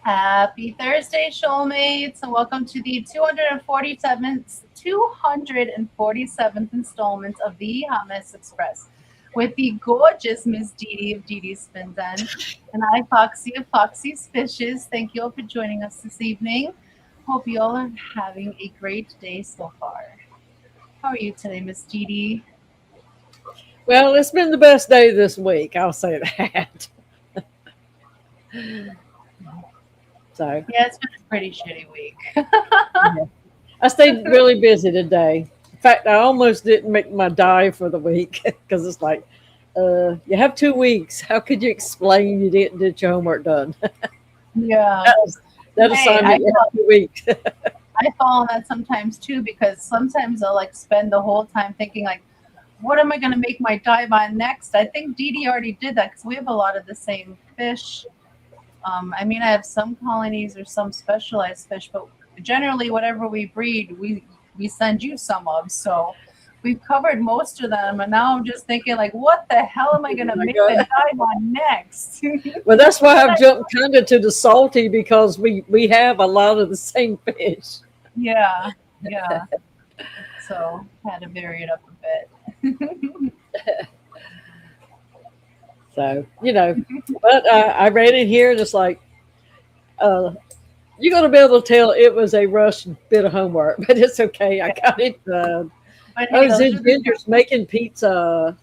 Happy Thursday, shoalmates, and welcome to the 247th installment of the Hotmess Express with the gorgeous Miss Didi of Didi's Spin Den and I, Foxy of Foxy's Fishes. Thank you all for joining us this evening. Hope you all are having a great day so far. How are you today, Miss Didi? Well, it's been the best day this week. I'll say that. So Yeah, it's been a pretty shitty week. yeah. I stayed really busy today. In fact, I almost didn't make my dive for the week because it's like, you have 2 weeks. How could you explain you didn't get your homework done? Yeah. That Hey, assignment you have 2 weeks. I fall on that sometimes too, because sometimes I'll like spend the whole time thinking like, what am I going to make my dive on next? I think Didi already did that because we have a lot of the same fish. I mean, I have some colonies or some specialized fish, but generally whatever we breed, we send you some of. So we've covered most of them, and now I'm just thinking like, what the hell am I going to make the dive on next? Well, that's why I've jumped kind of to the salty because we have a lot of the same fish. Yeah. So had to vary it up a bit. So, but I read it here and it's like, you're going to be able to tell it was a rushed bit of homework, but it's okay. I got it done. But I hey, was in Ginger's making pizza.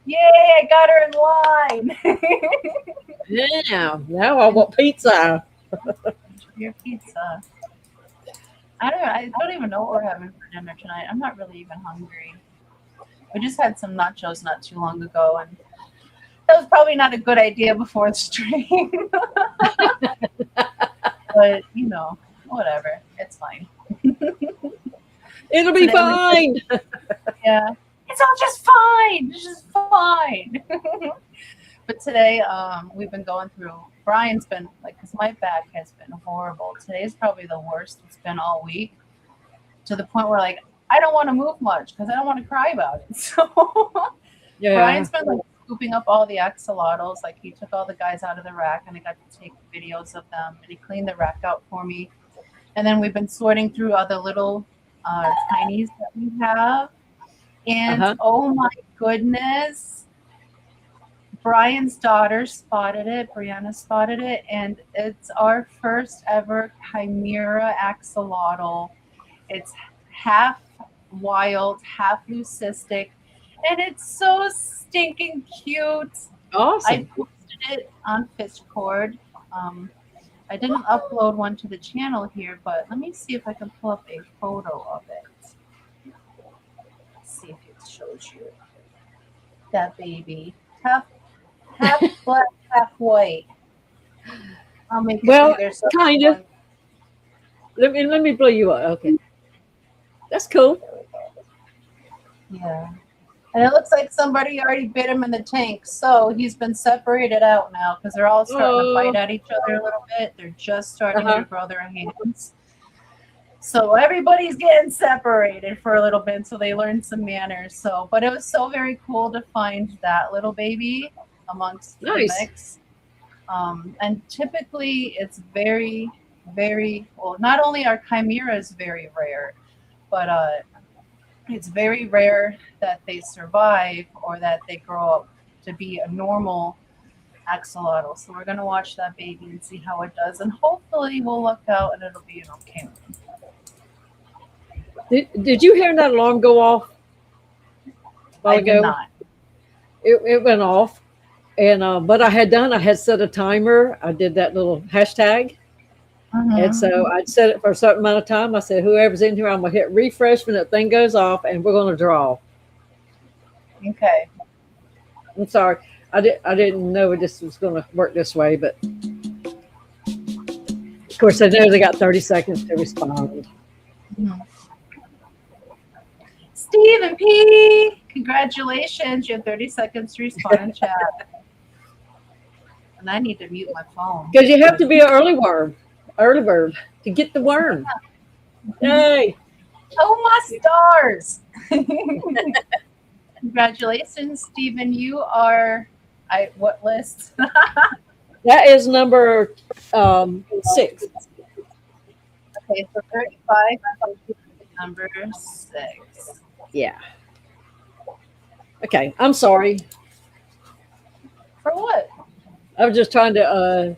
Yay, I got her in line. Yeah, now I want pizza. Your pizza. I don't even know what we're having for dinner tonight. I'm not really even hungry. We just had some nachos not too long ago, and that was probably not a good idea before the stream. But, whatever. It's fine. It'll be fine. Yeah. It's all just fine. It's just fine. But today, we've been going through, Brian's been, because my back has been horrible. Today's probably the worst it's been all week, to the point where, I don't want to move much because I don't want to cry about it. So Yeah. Brian's been, scooping up all the axolotls. He took all the guys out of the rack, and I got to take videos of them, and he cleaned the rack out for me. And then we've been sorting through other little tinies that we have. And oh my goodness, Brian's daughter spotted it. Brianna spotted it, and it's our first ever chimera axolotl. It's half wild, half leucistic, and it's so stinking cute. Awesome. I posted it on Fishcord. I didn't upload one to the channel here, but let me see if I can pull up a photo of it. Let's see if it shows you that baby. Half black, half white. I'll make it bigger. So kind of. Let me blow you up. Okay. That's cool. Yeah. And it looks like somebody already bit him in the tank. So he's been separated out now because they're all starting to bite at each other a little bit. They're just starting to grow their hands. So everybody's getting separated for a little bit so they learn some manners. But it was so very cool to find that little baby amongst the mix. And typically it's very, very, well, not only are chimeras very rare, but it's very rare that they survive or that they grow up to be a normal axolotl. So we're going to watch that baby and see how it does. And hopefully we'll look out and it'll be an okay one. Did you hear that alarm go off? I did not. It went off. And but I had set a timer. I did that little hashtag. And so I'd set it for a certain amount of time. I said, whoever's in here, I'm going to hit refresh when that thing goes off, and we're going to draw. Okay. I'm sorry. I didn't know this was going to work this way, but of course, I know they got 30 seconds to respond. Stephen P., congratulations. You have 30 seconds to respond in chat. And I need to mute my phone. Because you have to be an early bird to get the worm. Yay. Oh, my stars. Congratulations, Stephen. You are, what list? That is number 6. Okay, so 35 number 6. Yeah. Okay, I'm sorry. For what? I was just trying to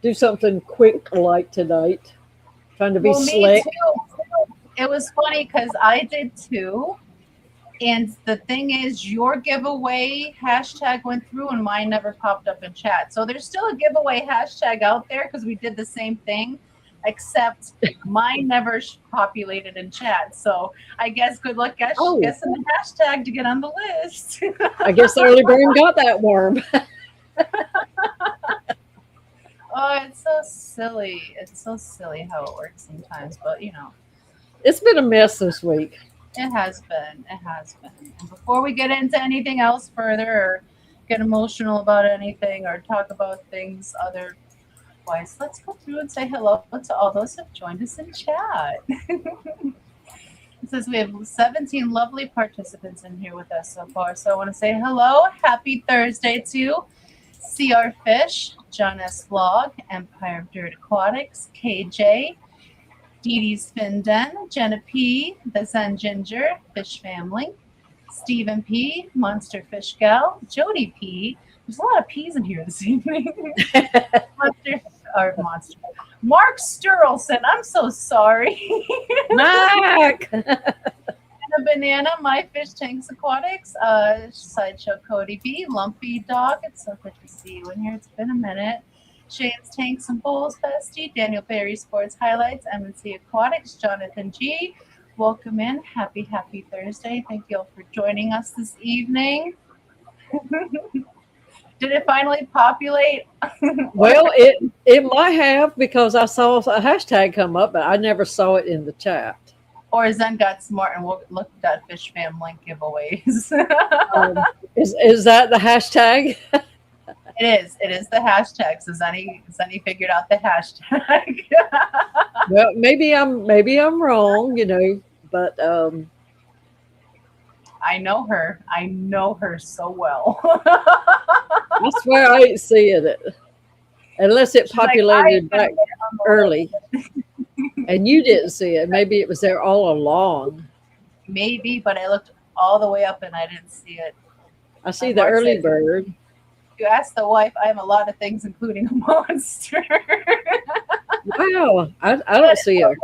do something quick like tonight. Trying to be Well, me slick. too. It was funny because I did too. And the thing is, your giveaway hashtag went through and mine never popped up in chat. So there's still a giveaway hashtag out there because we did the same thing, except mine never populated in chat. So I guess good luck guessing the hashtag to get on the list. I guess the early bird got that worm. Oh, it's so silly. It's so silly how it works sometimes. But, It's been a mess this week. It has been. It has been. And before we get into anything else further or get emotional about anything or talk about things otherwise, let's go through and say hello to all those who have joined us in chat. It says we have 17 lovely participants in here with us so far. So I want to say hello. Happy Thursday to CR Fish, John S. Vlog, Empire of Dirt Aquatics, KJ, Dee Dee's Fin Den, Jenna P, The Zen Ginger, Fish Family, Stephen P, Monster Fish Gal, Jody P. There's a lot of P's in here this evening. Monster. Mark Sturlson, I'm so sorry. Mark! A Banana, My Fish Tanks Aquatics, Sideshow Cody B, Lumpy Dog. It's so good to see you in here. It's been a minute. Shane's Tanks and Bowls Bestie, Daniel Berry Sports Highlights, M&C Aquatics, Jonathan G. Welcome in. Happy Thursday. Thank you all for joining us this evening. Did it finally populate? Well, it might have because I saw a hashtag come up, but I never saw it in the chat. Or Zen got smart and looked at Fish Fam link giveaways. Is that the hashtag? It is the hashtag. So Zenny figured out the hashtag. Well, maybe I'm wrong, but I know her so well. I swear I ain't seeing it unless it populated back early. And you didn't see it. Maybe it was there all along. Maybe, but I looked all the way up and I didn't see it. I see the early bird. You ask the wife, I am a lot of things, including a monster. Wow, I don't see it.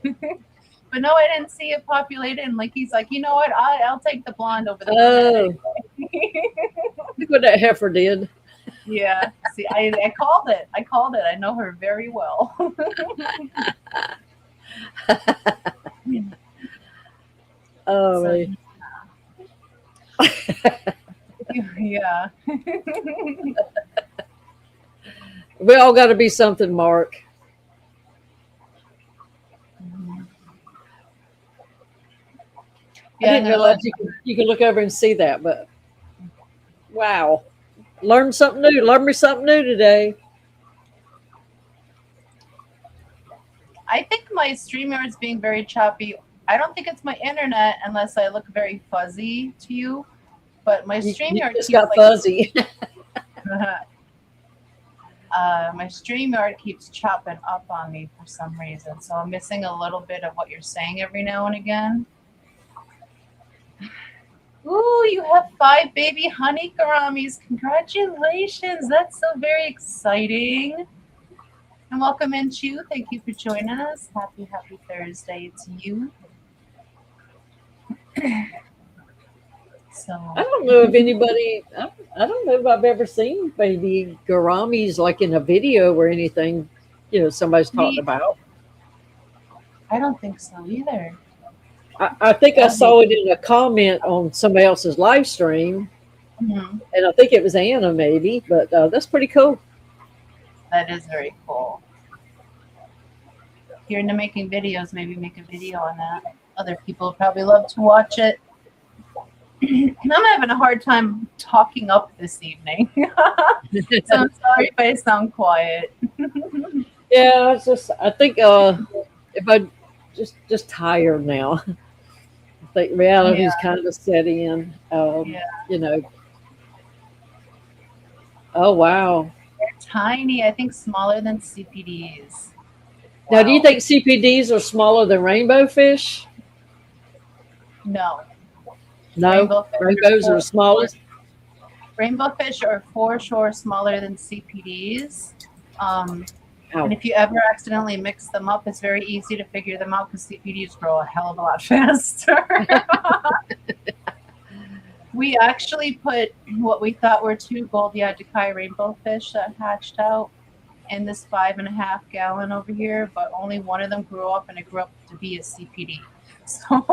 But no, I didn't see it populated. And he's like, you know what? I'll take the blonde over the Look what that heifer did. Yeah. See, I called it. I know her very well. Oh, so, yeah. We all got to be something, Mark. Yeah, I didn't realize you can look over and see that, but wow. Learn me something new today. I think my StreamYard is being very choppy. I don't think it's my internet unless I look very fuzzy to you. But my StreamYard just got fuzzy. My StreamYard keeps chopping up on me for some reason. So I'm missing a little bit of what you're saying every now and again. Ooh, you have 5 baby honey garamis. Congratulations. That's so very exciting. And welcome in, Chu. Thank you for joining us. Happy Thursday to you. So I don't know if anybody, I don't know if I've ever seen baby garamis like in a video or anything, somebody's talked about. I don't think so either. I think I saw it in a comment on somebody else's live stream. Mm-hmm. And I think it was Anna maybe, but that's pretty cool. That is very cool. If you're into making videos, maybe make a video on that. Other people probably love to watch it. And I'm having a hard time talking up this evening. So I'm sorry if I sound quiet. Yeah, I think if I just tired now. I think reality's kind of set in. Oh wow. tiny, I think smaller than CPDs. Now, do you Wow. think CPDs are smaller than rainbow fish? No. No, Rainbow fish rainbows are the smallest. rainbow fish are for sure smaller than CPDs. And Oh, if you ever accidentally mix them up, it's very easy to figure them out because CPDs grow a hell of a lot faster. We actually put what we thought were two gold Yajikai rainbow fish that hatched out in this 5.5 gallon over here, but only one of them grew up and it grew up to be a CPD. So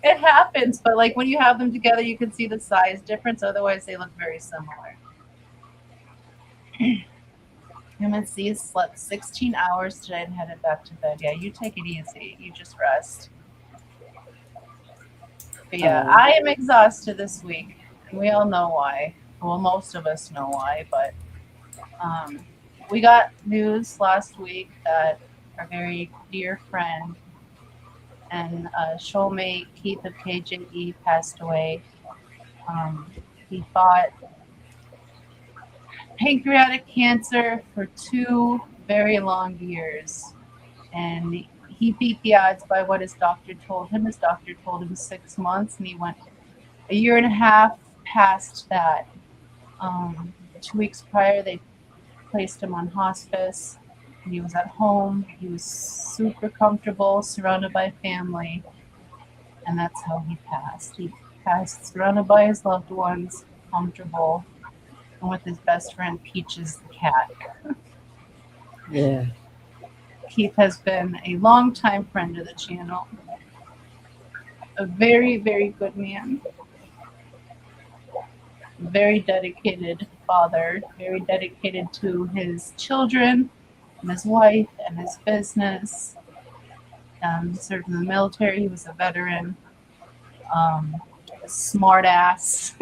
it happens, but like when you have them together, you can see the size difference. Otherwise, they look very similar. MNC slept 16 hours today and headed back to bed. Yeah, you take it easy. You just rest. But yeah, I am exhausted this week, and we all know why. Well, most of us know why, but we got news last week that our very dear friend and shoalmate Keith of KJE passed away. He fought pancreatic cancer for 2 very long years, and he beat the odds by what his doctor told him. His doctor told him 6 months, and he went a year and a half past that. 2 weeks prior, they placed him on hospice. He was at home. He was super comfortable, surrounded by family, and that's how he passed. He passed surrounded by his loved ones, comfortable, and with his best friend Peaches the cat. yeah. Keith has been a longtime friend of the channel. A very, very good man. Very dedicated father. Very dedicated to his children and his wife and his business. Served in the military. He was a veteran. A smart ass.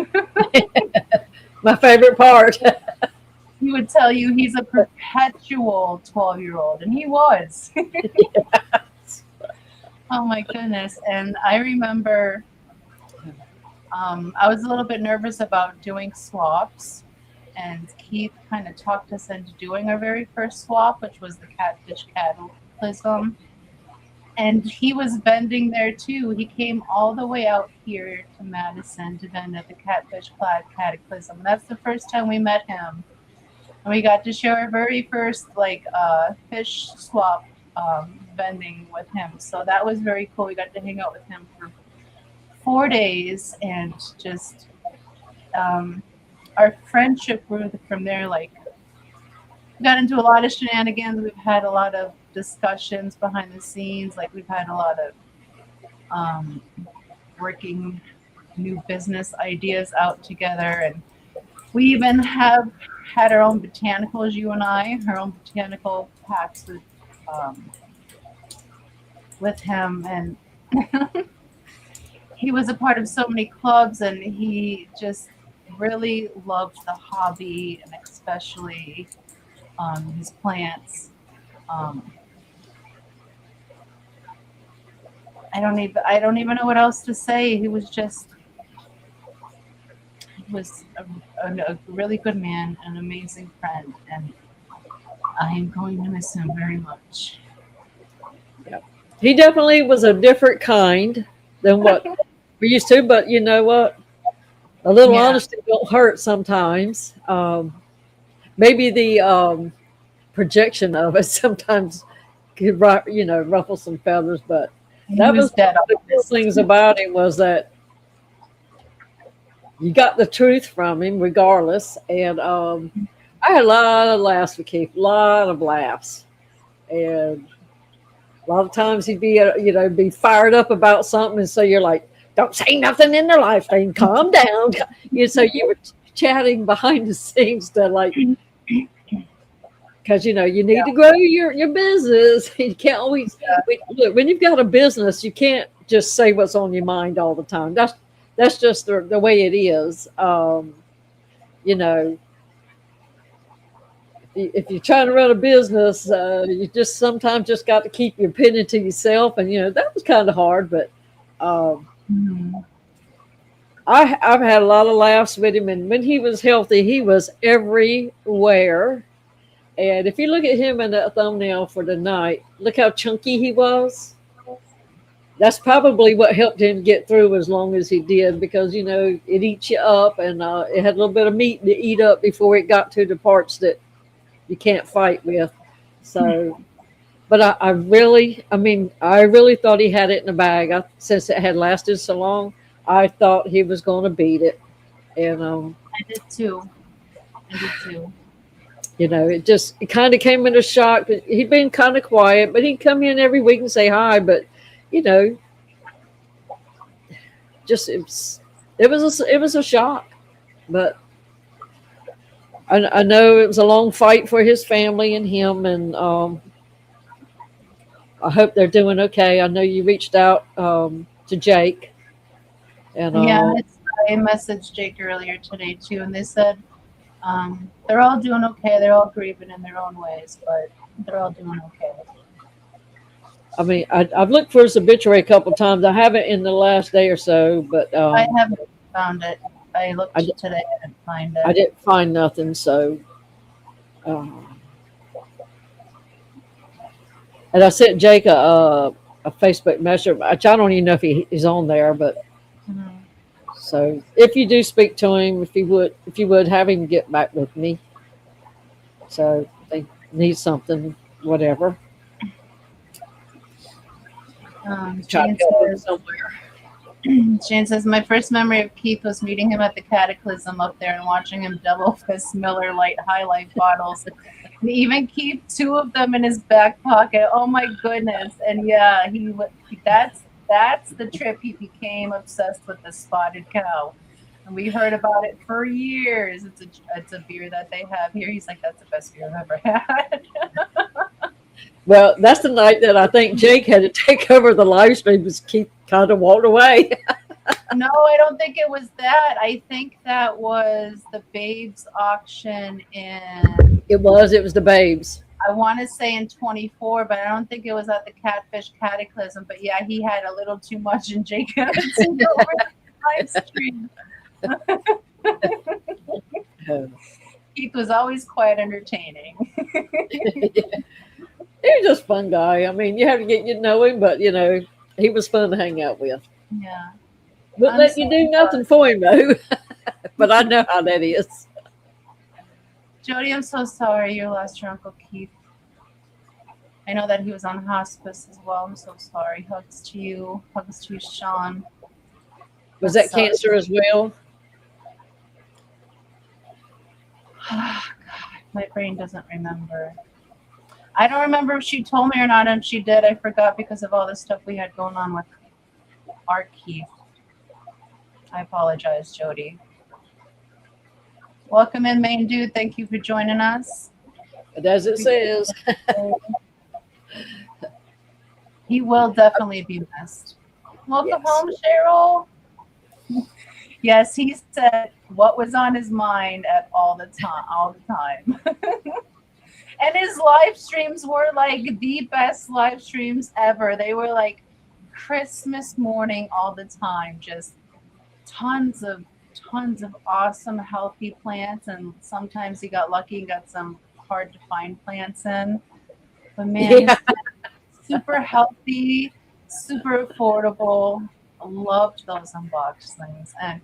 My favorite part. He would tell you he's a perpetual 12-year-old, and he was. Oh my goodness. And I remember I was a little bit nervous about doing swaps, and Keith kind of talked us into doing our very first swap, which was the catfish cataclysm. And he was vending there too. He came all the way out here to Madison to vend at the catfish cataclysm. That's the first time we met him. And we got to share our very first fish swap vending with him. So that was very cool. We got to hang out with him for 4 days and just our friendship grew from there. Like, we got into a lot of shenanigans. We've had a lot of discussions behind the scenes. Like, we've had a lot of working new business ideas out together, and we even have had our own botanicals, you and I, our own botanical packs with him, and he was a part of so many clubs, and he just really loved the hobby, and especially his plants. I don't even know what else to say. He was a really good man, an amazing friend, and I am going to miss him very much. Yeah. He definitely was a different kind than what we used to, but you know what? A little honesty don't hurt sometimes. Maybe the projection of it sometimes could, ruffle some feathers, but that was one of the cool things about him was that you got the truth from him regardless. And I had a lot of laughs with Keith, a lot of laughs. And a lot of times he'd be, be fired up about something. And so you're like, don't say nothing in the live stream, calm down. So you were chatting behind the scenes to like, because, you need to grow your business. You can't always, look, when you've got a business, you can't just say what's on your mind all the time. That's just the way it is. If you're trying to run a business, you just sometimes just got to keep your opinion to yourself. And, that was kind of hard, but I've had a lot of laughs with him, and when he was healthy, he was everywhere. And if you look at him in that thumbnail for tonight, look how chunky he was. That's probably what helped him get through as long as he did, because it eats you up, and it had a little bit of meat to eat up before it got to the parts that you can't fight with. So, but I really thought he had it in the bag. Since it had lasted so long, I thought he was going to beat it, and I did too. I did too. it kind of came into shock. He'd been kind of quiet, but he'd come in every week and say hi. But you know, just it was a shock. But I know it was a long fight for his family and him, and I hope they're doing okay. I know you reached out to Jake, and Yeah, I messaged Jake earlier today too, and they said they're all doing okay. They're all grieving in their own ways, but they're all doing okay. I mean, I've looked for his obituary a couple of times. I haven't in the last day or so, but I haven't found it. I looked today. I didn't find it. I didn't find nothing. So, and I sent Jake a Facebook message, which I don't even know if he's on there, but so if you do speak to him, if you would have him get back with me. So they need something, whatever. Jane says, my first memory of Keith was meeting him at the Cataclysm up there and watching him double fist Miller Lite High Life bottles. And even keep 2 of them in his back pocket. Oh my goodness. And yeah, that's the trip he became obsessed with the Spotted Cow. And we heard about it for years. It's a beer that they have here. He's like, that's the best beer I've ever had. Well, that's the night that I think Jake had to take over the live stream because Keith kind of walked away. No, I don't think it was that. I think that was the Babes auction in... It was the Babes. I want to say in 24, but I don't think it was at the Catfish Cataclysm. But yeah, he had a little too much, and Jake had to take over the live stream. Keith was always quite entertaining. He was just a fun guy. I mean, you have to get to know him, but he was fun to hang out with. Yeah. Wouldn't let you do nothing for him though. But I know how that is. Jody, I'm so sorry you lost your Uncle Keith. I know that he was on hospice as well. I'm so sorry. Hugs to you, Sean. Was that cancer as well? Oh, God, my brain doesn't remember. I don't remember if she told me or not, and she did. I forgot because of all the stuff we had going on with our Keith. I apologize, Jody. Welcome in, main dude. Thank you for joining us. And as it says, he will definitely be missed. Welcome home, Cheryl. Yes, he said what was on his mind at all the time. And his live streams were like the best live streams ever. They were like Christmas morning all the time. Just tons of awesome, healthy plants. And sometimes he got lucky and got some hard to find plants in. But man, super healthy, super affordable. I loved those unboxed things. And,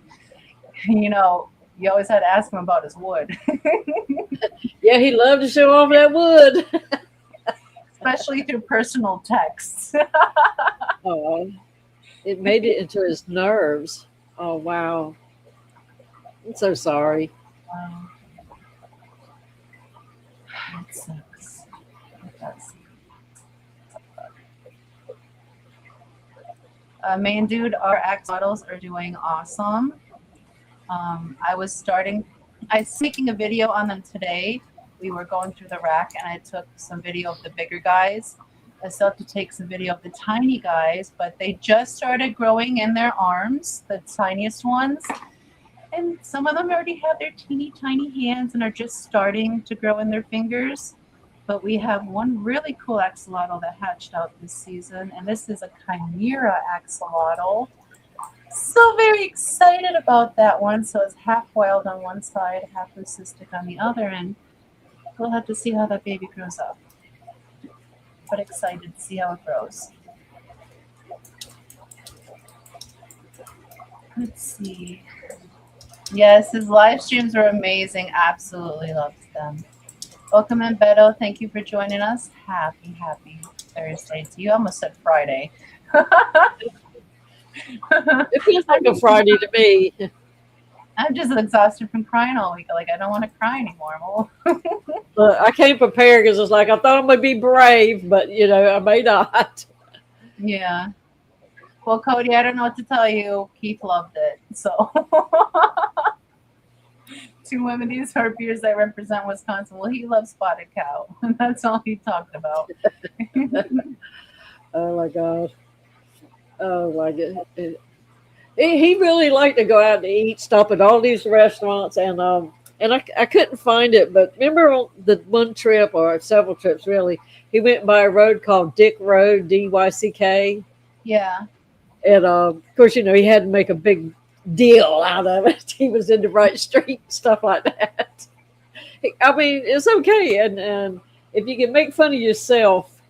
you always had to ask him about his wood. Yeah, he loved to show off that wood. Especially through personal texts. Oh, it made it into his nerves. Oh, wow. I'm so sorry. Wow. It sucks. It does. Main dude, our axe models are doing awesome. I was making a video on them today. We were going through the rack and I took some video of the bigger guys. I still have to take some video of the tiny guys, but they just started growing in their arms, the tiniest ones. And some of them already have their teeny tiny hands and are just starting to grow in their fingers. But we have one really cool axolotl that hatched out this season, and this is a chimera axolotl. So very excited about that one. So it's half wild on one side, half leucistic on the other, and we'll have to see how that baby grows up. But excited to see how it grows. Let's see. Yes, his live streams were amazing. Absolutely loved them. Welcome in, Beto. Thank you for joining us. Happy Thursday to you. I almost said Friday. It feels like a Friday to me. I'm just exhausted from crying all week. Like, I don't want to cry anymore. I came prepared because it's like I thought I'm going to be brave, but I may not. Yeah. Well, Cody, I don't know what to tell you. Keith loved it. So, two women's harpiers that represent Wisconsin. Well, he loves spotted cow. That's all he talked about. Oh my God. Oh my God. He really liked to go out to eat, stop at all these restaurants, and I couldn't find it. But remember on the one trip or several trips really, he went by a road called Dick Road, DYCK. Yeah. And of course, he had to make a big deal out of it. He was in the right street, stuff like that. I mean, it's okay, and if you can make fun of yourself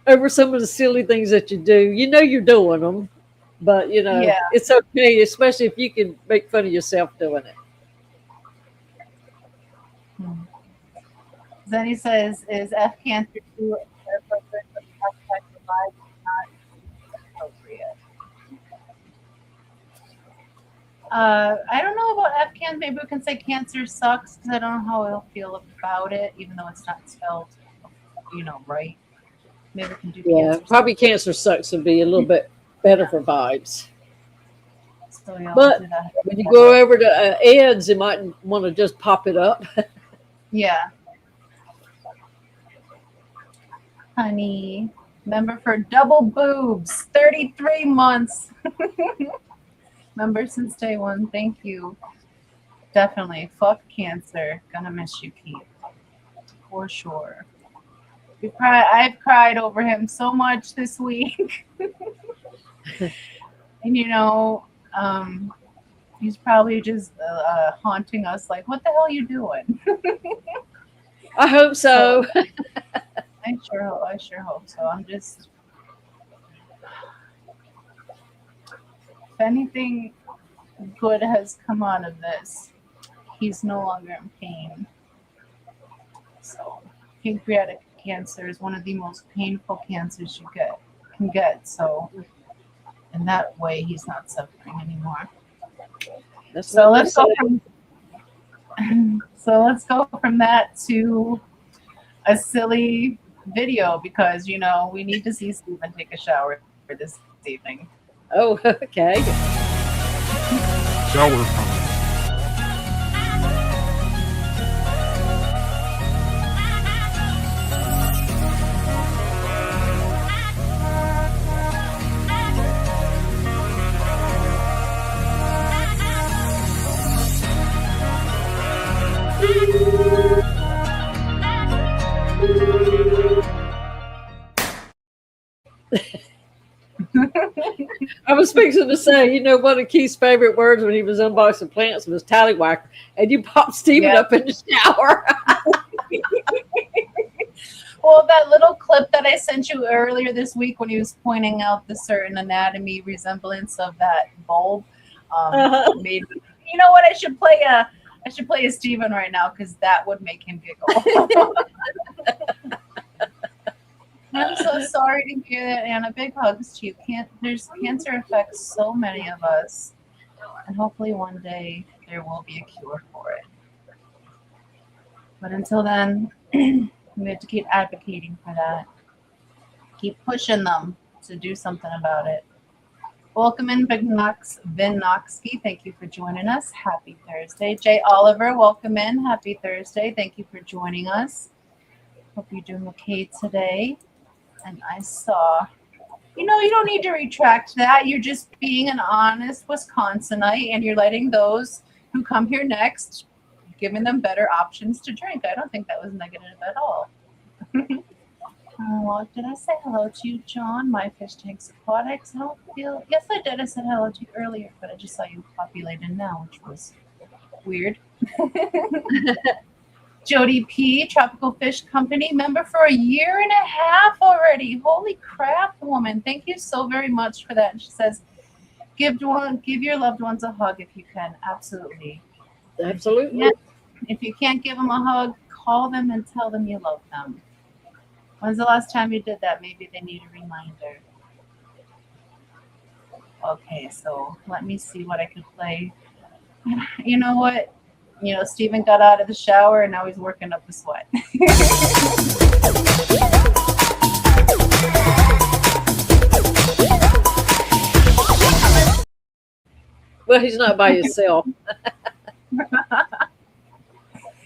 over some of the silly things that you do, you're doing them. But, it's okay, especially if you can make fun of yourself doing it. Then he says, is F cancer too appropriate for the not appropriate? I don't know about F cancer. Maybe we can say cancer sucks because I don't know how he'll feel about it, even though it's not spelled, right. Maybe we can do cancer. Probably cancer sucks would be a little bit better for vibes. So but when you go over to Ed's, you might want to just pop it up. Yeah. Honey, member for double boobs, 33 months. Member since day one. Thank you. Definitely. Fuck cancer. Gonna miss you, Keith. For sure. I've cried over him so much this week. And he's probably just haunting us like, what the hell are you doing? I hope so. I sure hope so. I'm just, if anything good has come out of this, he's no longer in pain. So pancreatic cancer is one of the most painful cancers you can get. So in that way, he's not suffering anymore. So let's go from that to a silly video because we need to see Stephen take a shower this evening. Oh, okay. Shower. I was fixing to say, one of Keith's favorite words when he was unboxing plants was tallywhacker, and you popped Steven up in the shower. Well, that little clip that I sent you earlier this week when he was pointing out the certain anatomy resemblance of that bulb made me, you know what? I should play a Steven right now because that would make him giggle. I'm so sorry to hear that, Anna. Big hugs to you. Cancer affects so many of us, and hopefully one day there will be a cure for it. But until then, we have to keep advocating for that. Keep pushing them to do something about it. Welcome in, Ben Noxky. Thank you for joining us. Happy Thursday. Jay Oliver, welcome in. Happy Thursday. Thank you for joining us. Hope you're doing okay today. And I saw, you don't need to retract that. You're just being an honest Wisconsinite, and you're letting those who come here next, giving them better options to drink. I don't think that was negative at all. Oh, did I say hello to you, John? My fish tanks aquatics. I don't feel. Yes, I did. I said hello to you earlier, but I just saw you populated now, which was weird. Jody P, Tropical Fish Company, member for 1.5 years already. Holy crap, woman. Thank you so very much for that. And she says, give your loved ones a hug if you can. Absolutely. Absolutely. If you can't give them a hug, call them and tell them you love them. When's the last time you did that? Maybe they need a reminder. Okay, so let me see what I could play. You know what? Steven got out of the shower and now he's working up a sweat. Well, he's not by himself.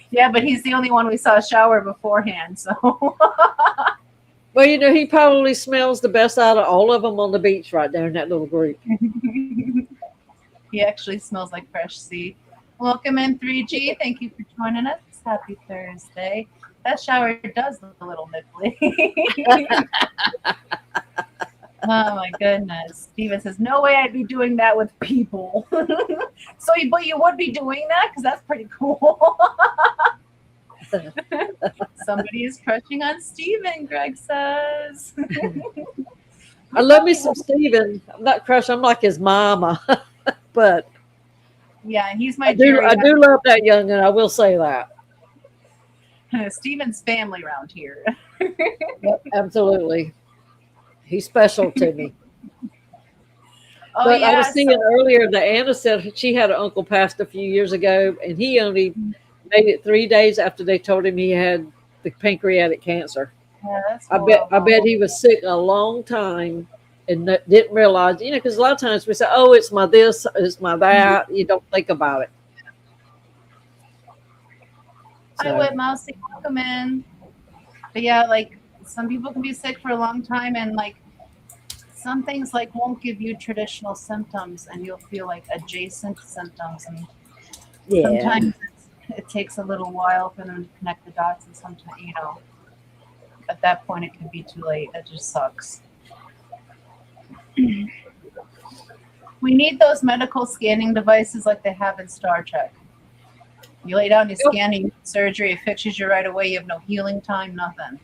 Yeah, but he's the only one we saw shower beforehand, so. Well, he probably smells the best out of all of them on the beach right there in that little group. He actually smells like fresh sea. Welcome in 3G. Thank you for joining us. Happy Thursday. That shower does look a little nipply. Oh my goodness. Steven says, no way I'd be doing that with people. But you would be doing that? Because that's pretty cool. Somebody is crushing on Steven, Greg says. I love me some Steven. I'm not crushing. I'm like his mama. But yeah, he's my I do love that youngin'. I will say that. Steven's family around here. Yep, absolutely. He's special to me. But yeah, I was seeing earlier that Anna said she had an uncle passed a few years ago, and he only made it 3 days after they told him he had the pancreatic cancer. Yeah, that's I bet he was sick a long time and didn't realize, because a lot of times we say, oh, it's my this, it's my that. You don't think about it. So. Hi, Whip Mousy, welcome in. But yeah, like some people can be sick for a long time, and like some things like won't give you traditional symptoms, and you'll feel like adjacent symptoms, and sometimes it takes a little while for them to connect the dots, and sometimes at that point it can be too late. That just sucks. We need those medical scanning devices like they have in Star Trek. You lay down, you scan, you surgery, it fixes you right away. You have no healing time, nothing.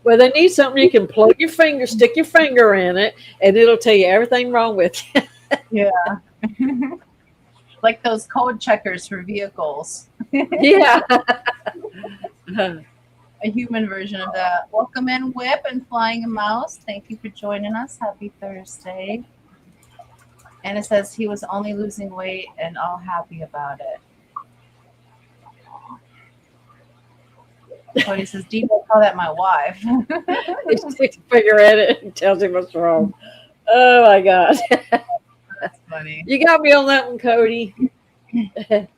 Well, they need something you can plug your finger, stick your finger in it, and it'll tell you everything wrong with you. Yeah. Like those code checkers for vehicles. Yeah. A human version of that. Welcome in, Whip and Flying Mouse. Thank you for joining us. Happy Thursday. And it says he was only losing weight and all happy about it. Cody says, Dee, call that my wife. He sticks a finger at it and tells him what's wrong. Oh my God. That's funny. You got me on that one, Cody. Okay,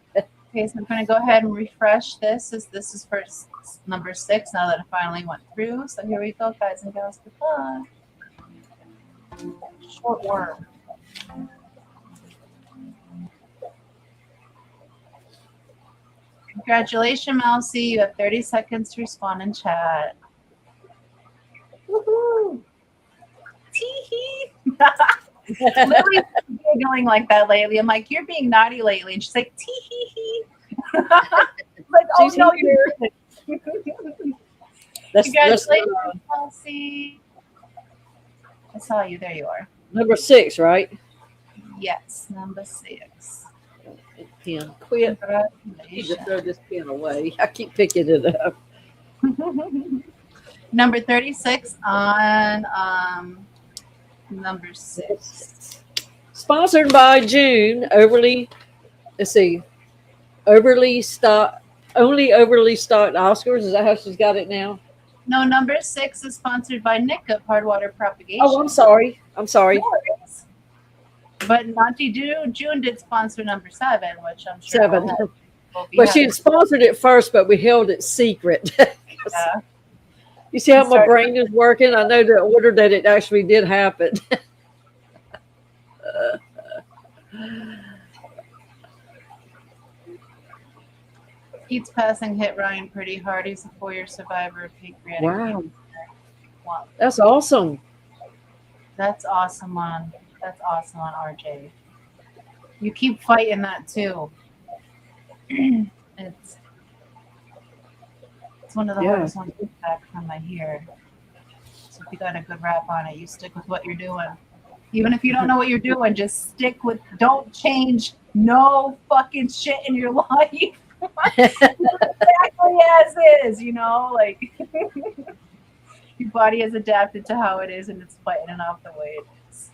so I'm going to go ahead and refresh this. This is for number 6 now that it finally went through. So here we go, guys and gals. Goodbye. Short worm. Congratulations, Mousy. You have 30 seconds to respond in chat. Woohoo! Tee-hee. Lily's giggling like that lately. I'm like, you're being naughty lately. And she's like, tee-hee-hee. Like, oh, no, you're Congratulations, Mousy. I saw you. There you are. Number 6, right? Yes, number 6. Pen. Quit. I need to throw this pen away. I keep picking it up. Number 36 on number 6. Sponsored by June. Overly stocked Oscars. Is that how she's got it now? No, number 6 is sponsored by Nick of Hardwater Propagation. Oh, I'm sorry. But Auntie June did sponsor number 7, which I'm sure 7. Well, she had sponsored it first, but we held it secret. Yeah. You see how my brain is working? I know the order that it actually did happen. Pete's passing hit Ryan pretty hard. He's a 4-year survivor of pancreatic cancer. Wow. That's awesome. That's awesome on RJ. You keep fighting that too. it's it's one of the Yeah. hardest ones to get back from my hair. So if you got a good wrap on it, you stick with what you're doing. Even if you don't know what you're doing, just stick with. Don't change no fucking shit in your life. Exactly as is, like your body has adapted to how it is and it's fighting it off the way it is.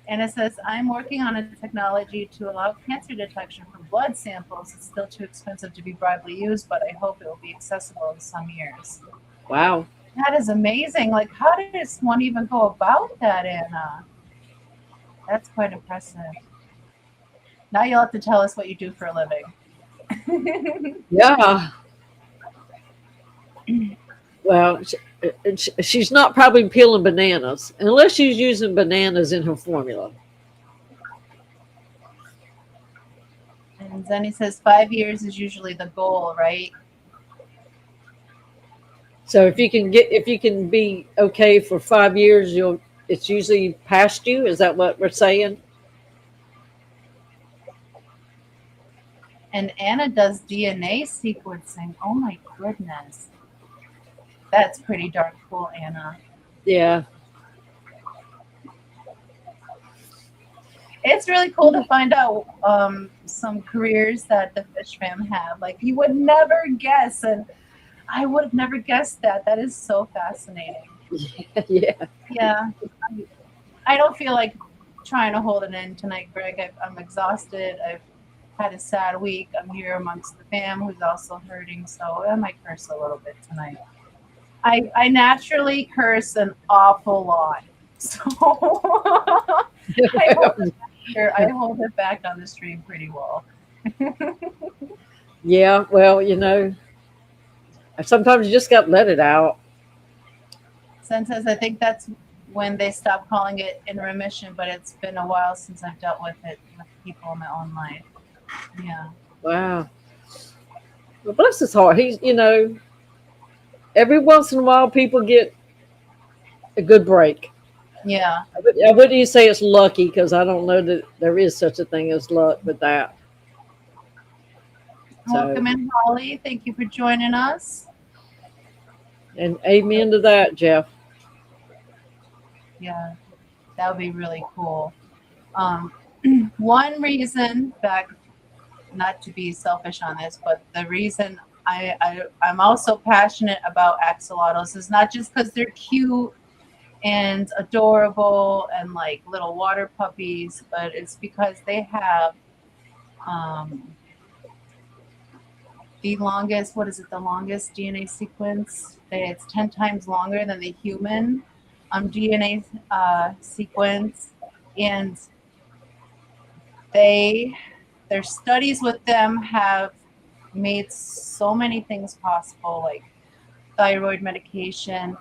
And it says, I'm working on a technology to allow cancer detection from blood samples. It's still too expensive to be broadly used, but I hope it will be accessible in some years. Wow. That is amazing. Like, how does one even go about that, Anna? That's quite impressive. Now you'll have to tell us what you do for a living. Yeah. Well, she's not probably peeling bananas unless she's using bananas in her formula. And Zenny says 5 years is usually the goal, right? So if you can be okay for 5 years, it's usually past you. Is that what we're saying? And Anna does DNA sequencing. Oh my goodness. That's pretty darn cool, Anna. Yeah. It's really cool to find out some careers that the fish fam have. Like, you would never guess, and I would have never guessed that. That is so fascinating. Yeah. Yeah. I don't feel like trying to hold it in tonight, Greg. I'm exhausted. I've had a sad week. I'm here amongst the fam who's also hurting, so I might curse a little bit tonight. I naturally curse an awful lot, so I hold it back on the stream pretty well. Yeah. Well, sometimes you just got to let it out. Sen says, I think that's when they stopped calling it in remission, but it's been a while since I've dealt with it with people in my own life. Yeah. Wow. Well, bless his heart. He's, every once in a while people get a good break. Yeah. I wouldn't even say it's lucky because I don't know that there is such a thing as luck with that. Welcome in, Holly. Thank you for joining us. And amen to that, Jeff. Yeah, that would be really cool. One reason, not to be selfish on this, but the reason I'm also passionate about axolotls is not just because they're cute and adorable and like little water puppies, but it's because they have the longest DNA sequence. It's 10 times longer than the human DNA sequence, and their studies with them have made so many things possible, like thyroid medication.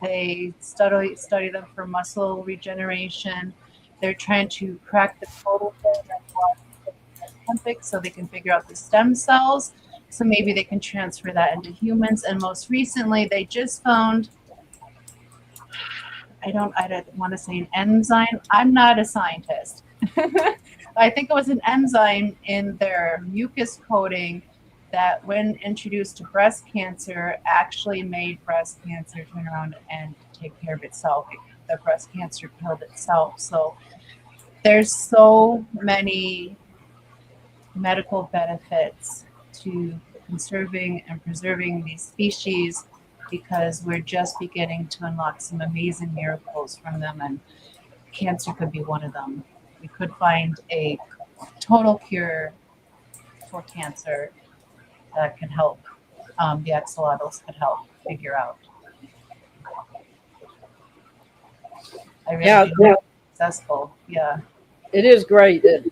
They study them for muscle regeneration. They're trying to crack the code so they can figure out the stem cells. So maybe they can transfer that into humans. And most recently, they just found, I don't want to say an enzyme. I'm not a scientist. I think it was an enzyme in their mucus coating that, when introduced to breast cancer, actually made breast cancer turn around and take care of itself. The breast cancer killed itself. So there's so many medical benefits to conserving and preserving these species, because we're just beginning to unlock some amazing miracles from them, and cancer could be one of them. We could find a total cure for cancer that can help. The axolotls could help figure out. I really think it's successful. Yeah. It is great that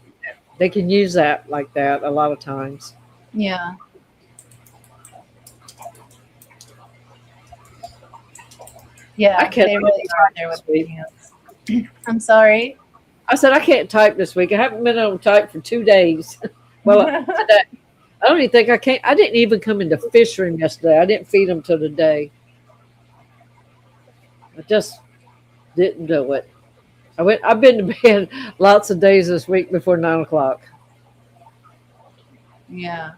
they can use that like that a lot of times. Yeah. Yeah, they really are there with the hands. I'm sorry. I said I can't type this week. I haven't been able to type for 2 days. Well, today, I don't even think I can't. I didn't even come into fish room yesterday. I didn't feed them till today. I just didn't do it. I've been to bed lots of days this week before 9 o'clock. Yeah.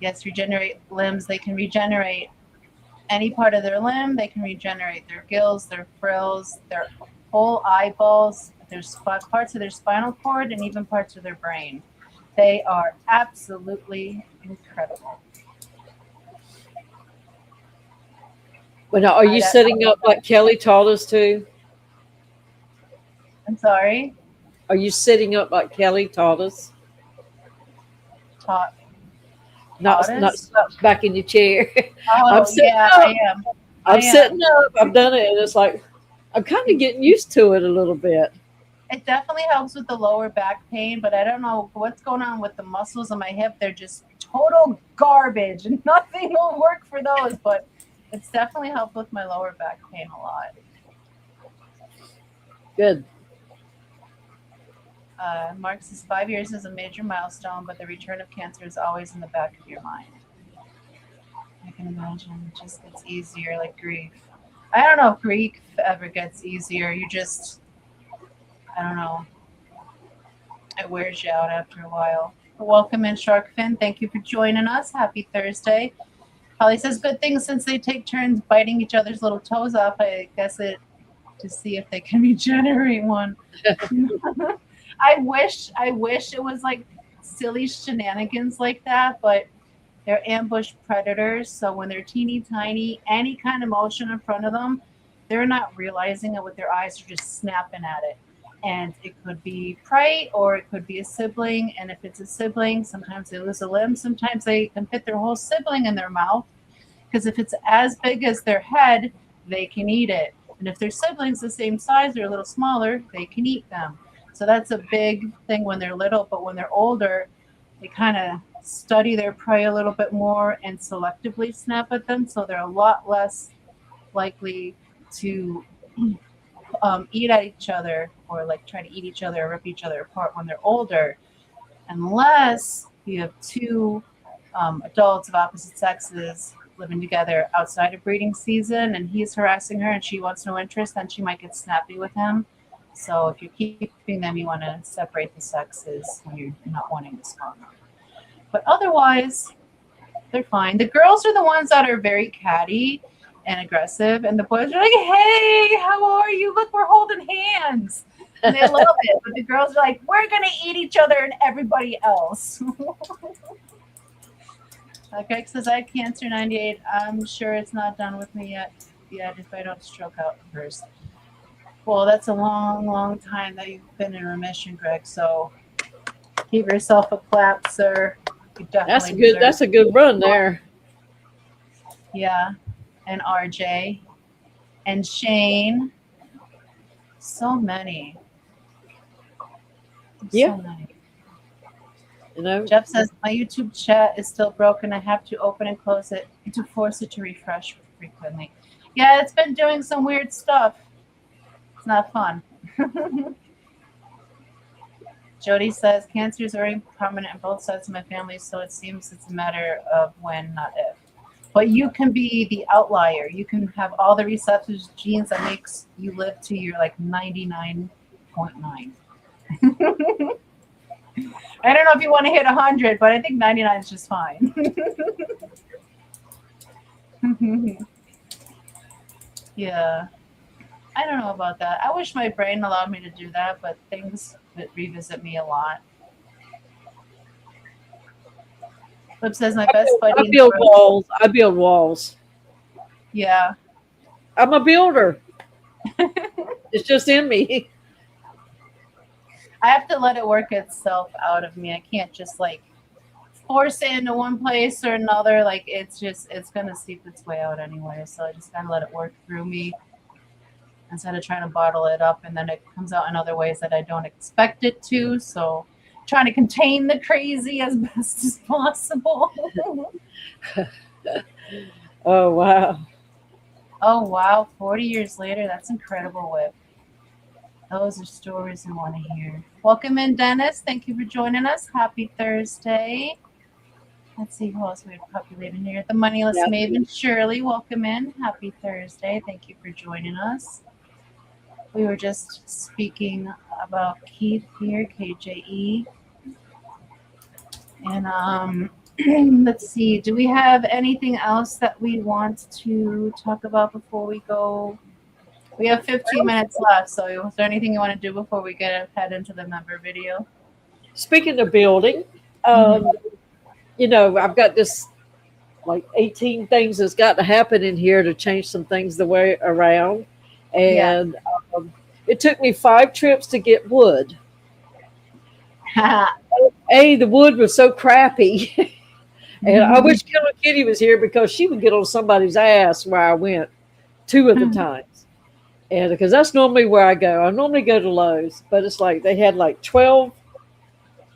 Yes, regenerate limbs. They can regenerate any part of their limb. They can regenerate their gills, their frills, their whole eyeballs, their parts of their spinal cord, and even parts of their brain. They are absolutely incredible. But now, are you setting up like Kelly taught us to? I'm sorry. Are you setting up like Kelly taught us? Taught Not us? back in your chair. Oh, yeah, up. I am. I'm sitting up. I've done it, and it's like I'm kind of getting used to it a little bit. It definitely helps with the lower back pain, but I don't know what's going on with the muscles in my hip. They're just total garbage, and nothing will work for those. But it's definitely helped with my lower back pain a lot. Good. Mark says 5 years is a major milestone, but the return of cancer is always in the back of your mind. I can imagine it just gets easier, like grief. I don't know if grief ever gets easier. You just, I don't know. It wears you out after a while. Welcome in, Sharkfin. Thank you for joining us. Happy Thursday. Holly says good things since they take turns biting each other's little toes off. I guess it to see if they can regenerate one. I wish it was like silly shenanigans like that, but they're ambush predators. So when they're teeny tiny, any kind of motion in front of them, they're not realizing it with their eyes. They're just snapping at it. And it could be prey or it could be a sibling. And if it's a sibling, sometimes they lose a limb. Sometimes they can fit their whole sibling in their mouth. Because if it's as big as their head, they can eat it. And if their siblings the same size or a little smaller, they can eat them. So that's a big thing when they're little, but when they're older, they kind of study their prey a little bit more and selectively snap at them. So they're a lot less likely to eat at each other or like try to eat each other or rip each other apart when they're older, unless you have two adults of opposite sexes living together outside of breeding season and he's harassing her and she wants no interest, then she might get snappy with him. So if you're keeping them, you want to separate the sexes when you're not wanting to spawn them. But otherwise, they're fine. The girls are the ones that are very catty and aggressive, and the boys are like, hey, how are you? Look, we're holding hands. And they love it. But the girls are like, we're going to eat each other and everybody else. Greg says, I had cancer 98. I'm sure it's not done with me yet if I don't stroke out first. Well, that's a long, long time that you've been in remission, Greg. So give yourself a clap, sir. That's good. That's a good run there. Yeah. And RJ. And Shane. So many. Yeah. So many. You know, Jeff says, my YouTube chat is still broken. I have to open and close it to force it to refresh frequently. Yeah, it's been doing some weird stuff. It's not fun. Jody says, cancer is very prominent in both sides of my family, so it seems it's a matter of when, not if. But you can be the outlier. You can have all the recessive genes that makes you live to your like 99.9. I don't know if you want to hit 100, but I think 99 is just fine. Yeah. I don't know about that. I wish my brain allowed me to do that, but things that revisit me a lot. Flip says my best buddy. I build walls. I build walls. Yeah. I'm a builder. It's just in me. I have to let it work itself out of me. I can't just like force it into one place or another. Like it's going to seep its way out anyway. So I just gotta let it work through me instead of trying to bottle it up, and then it comes out in other ways that I don't expect it to. So trying to contain the crazy as best as possible. Oh, wow. Oh, wow. 40 years later. That's incredible, Whip. Those are stories I want to hear. Welcome in, Dennis. Thank you for joining us. Happy Thursday. Let's see who else we have populated here. The Moneyless Yeah. Maven, Shirley, welcome in. Happy Thursday. Thank you for joining us. We were just speaking about Keith here, KJE. And let's see, do we have anything else that we want to talk about before we go? We have 15 minutes left, so is there anything you want to do before we head into the member video? Speaking of building, you know, I've got this like 18 things that's got to happen in here to change some things the way around. And it took me 5 trips to get wood. The wood was so crappy. And I wish Killer Kitty was here because she would get on somebody's ass where I went 2 of the times. And because that's normally where I go. I normally go to Lowe's, but it's like they had like 12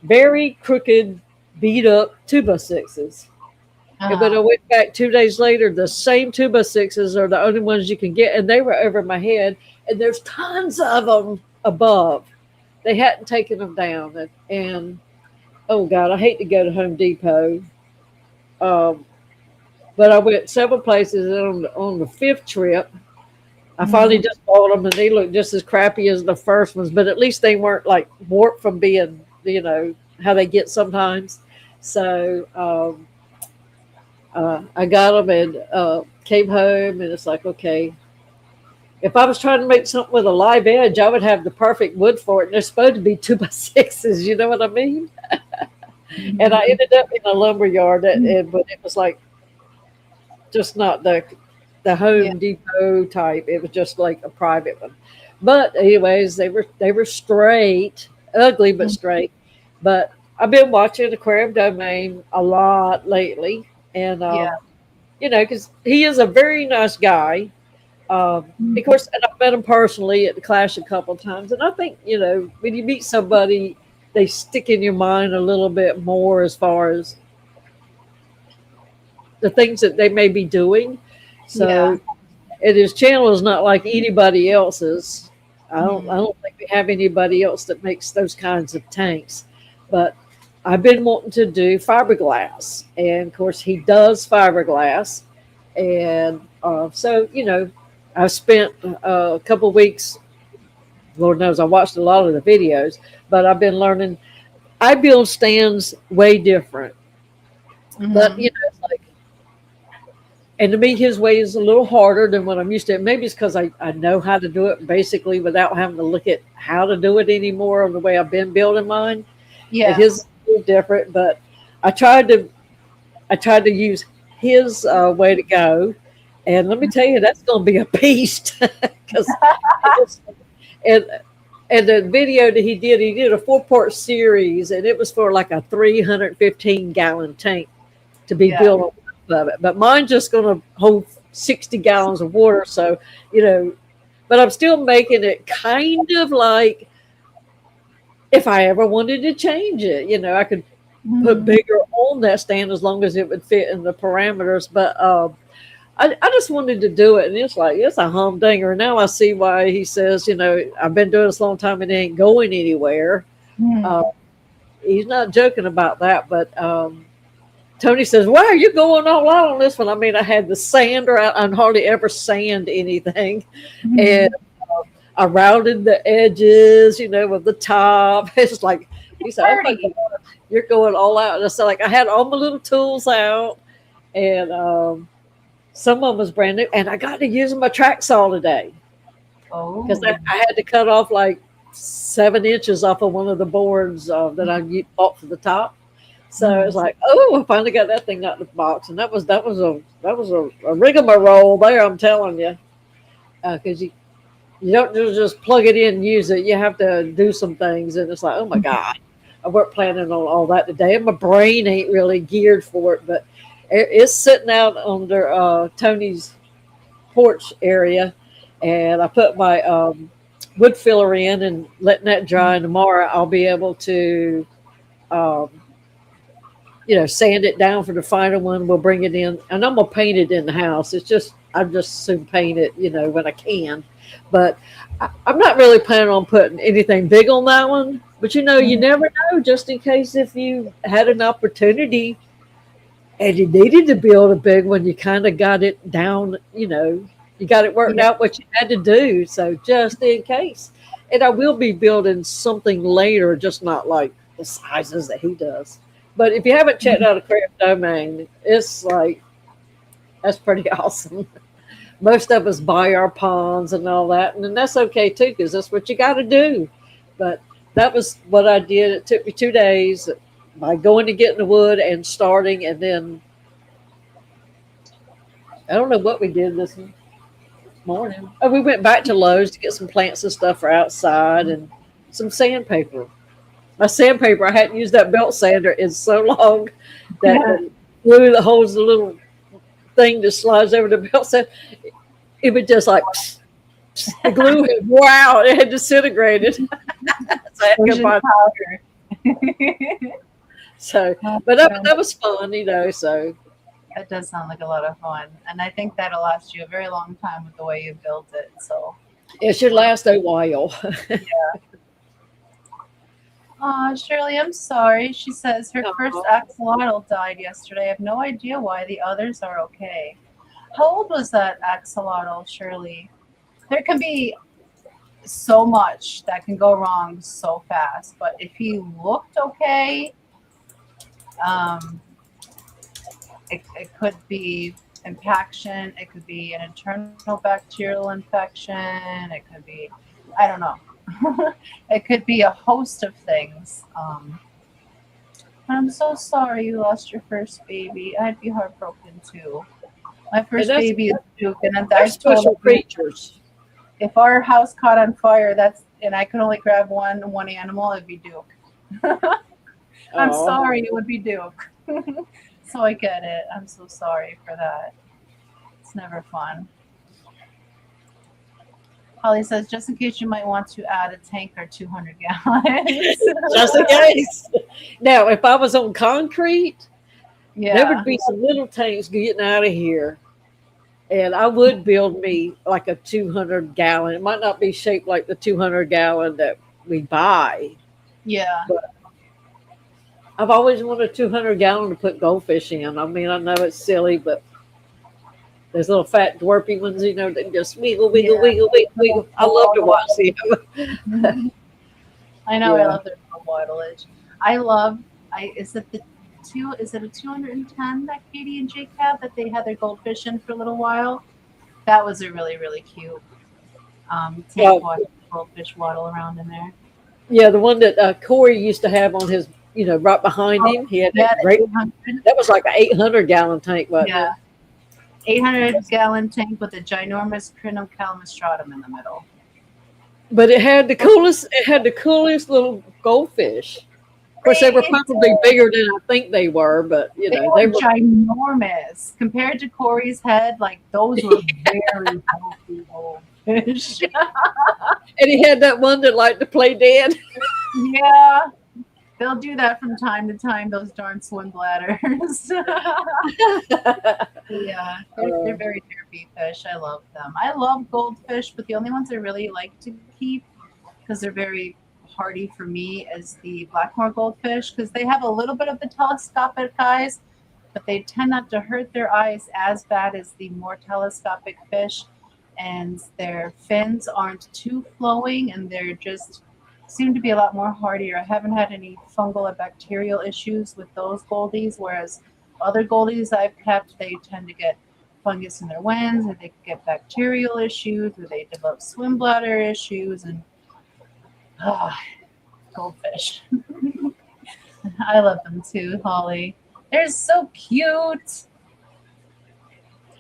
very crooked, beat up 2x6s. And when I went back 2 days later, the same 2x6s are the only ones you can get, and they were over my head. And there's tons of them above. They hadn't taken them down, and oh God, I hate to go to Home Depot. But I went several places, and on the 5th trip, I finally just bought them, and they looked just as crappy as the first ones, but at least they weren't like warped from being, you know, how they get sometimes. So I got them and came home, and it's like, okay, if I was trying to make something with a live edge, I would have the perfect wood for it. And they're supposed to be 2x6s, you know what I mean? And I ended up in a lumber yard, but it was like just not the Home Depot type. It was just like a private one. But anyways, they were straight, ugly but straight. But I've been watching Aquarium Domain a lot lately, and you know, because he is a very nice guy. Of course, and I've met him personally at the Clash a couple of times, and I think, you know, when you meet somebody, they stick in your mind a little bit more as far as the things that they may be doing. So, and his channel is not like anybody else's. I don't think we have anybody else that makes those kinds of tanks. But I've been wanting to do fiberglass, and of course, he does fiberglass, and so, you know, I've spent a couple of weeks, Lord knows I watched a lot of the videos, but I've been learning. I build stands way different. But, you know, it's like, and to me, his way is a little harder than what I'm used to. Maybe it's because I know how to do it basically without having to look at how to do it anymore on the way I've been building mine. Yeah. His is a little different, but I tried to use his way to go. And let me tell you, that's going to be a beast. And the video that he did a 4-part series, and it was for like a 315-gallon tank to be built on top of it. But mine's just going to hold 60 gallons of water. So, you know, but I'm still making it kind of like if I ever wanted to change it, you know, I could put bigger on that stand as long as it would fit in the parameters. But I just wanted to do it, and it's like, it's a humdinger. Now I see why he says, you know, I've been doing this a long time and it ain't going anywhere. He's not joking about that, but Tony says, why are you going all out on this one? I mean, I had the sander out. I hardly ever sand anything. And I rounded the edges, you know, with the top. It's like, he said, oh my God, you're going all out. And it's like, I had all my little tools out, and some of them was brand new, and I got to use my track saw today. Because I had to cut off like 7 inches off of one of the boards that I bought for the top. So it's like, I finally got that thing out of the box, and that was a rigmarole there. I'm telling you, because you don't just plug it in and use it. You have to do some things, and it's like, oh my God, I weren't planning on all that today, and my brain ain't really geared for it, but. It's sitting out under Tony's porch area, and I put my wood filler in and letting that dry. And tomorrow I'll be able to, you know, sand it down for the final one. We'll bring it in, and I'm gonna paint it in the house. It's just I just soon paint it, you know, when I can. But I'm not really planning on putting anything big on that one. But you know, you never know. Just in case if you had an opportunity And you needed to build a big one. You kind of got it down, you got it worked Yeah. out what you had to do. So just in case. And I will be building something later, just not like the sizes that he does. But if you haven't checked out a craft domain, it's like, that's pretty awesome. Most of us buy our ponds and all that, and then that's okay too, because that's what you got to do. But that was what I did. It took me 2 days by going to get in the wood and starting, and then I don't know what we did this morning. Oh, we went back to Lowe's to get some plants and stuff for outside and some sandpaper. My sandpaper, I hadn't used that belt sander in so long that the glue that holds the little thing that slides over the belt sander, it would just like the glue had wore out. It had disintegrated. So I had to go buy. So, but that was fun, So that does sound like a lot of fun, and I think that'll last you a very long time with the way you built it. So it should last a while. Yeah. Oh, Shirley, I'm sorry. She says her first axolotl died yesterday. I have no idea why. The others are okay. How old was that axolotl, Shirley? There can be so much that can go wrong so fast, but if he looked okay, it could be impaction, it could be an internal bacterial infection, it could be, I don't know. It could be a host of things. I'm so sorry you lost your first baby. I'd be heartbroken too. My first baby is Duke, and they're special creatures. If our house caught on fire, and I could only grab one animal, it'd be Duke. I'm sorry, it would be Duke. So I get it. I'm so sorry for that. It's never fun. Holly says, just in case you might want to add a tank or 200 gallons. Just in case. Now, if I was on concrete, there would be some little tanks getting out of here. And I would build me like a 200 gallon. It might not be shaped like the 200 gallon that we buy. Yeah. But I've always wanted a 200 gallon to put goldfish in. I mean, I know it's silly, but there's little fat dwarfy ones, that just wiggle. I love to watch them. I know, I love their waddleage. Is it a 210 that Katie and Jake have that they had their goldfish in for a little while? That was a really, really cute goldfish waddle around in there. Yeah, the one that Corey used to have on his, right behind him. He had that great. That was like an 800 gallon tank, wasn't it? 800 gallon tank with a ginormous Crinum calamastratum in the middle. But it had the coolest little goldfish. Of course, they were probably bigger than I think they were, but they were ginormous compared to Corey's head. Like those were very healthy goldfish. And he had that one that liked to play dead. Yeah. They'll do that from time to time, those darn swim bladders. Yeah, they're very derpy fish. I love them. I love goldfish, but the only ones I really like to keep, because they're very hardy for me, is the Blackmore goldfish, because they have a little bit of the telescopic eyes, but they tend not to hurt their eyes as bad as the more telescopic fish, and their fins aren't too flowing, and they're just seem to be a lot more hardier. I haven't had any fungal or bacterial issues with those goldies, whereas other goldies I've kept, they tend to get fungus in their wens, or they get bacterial issues, or they develop swim bladder issues, and goldfish. I love them too, Holly. They're so cute.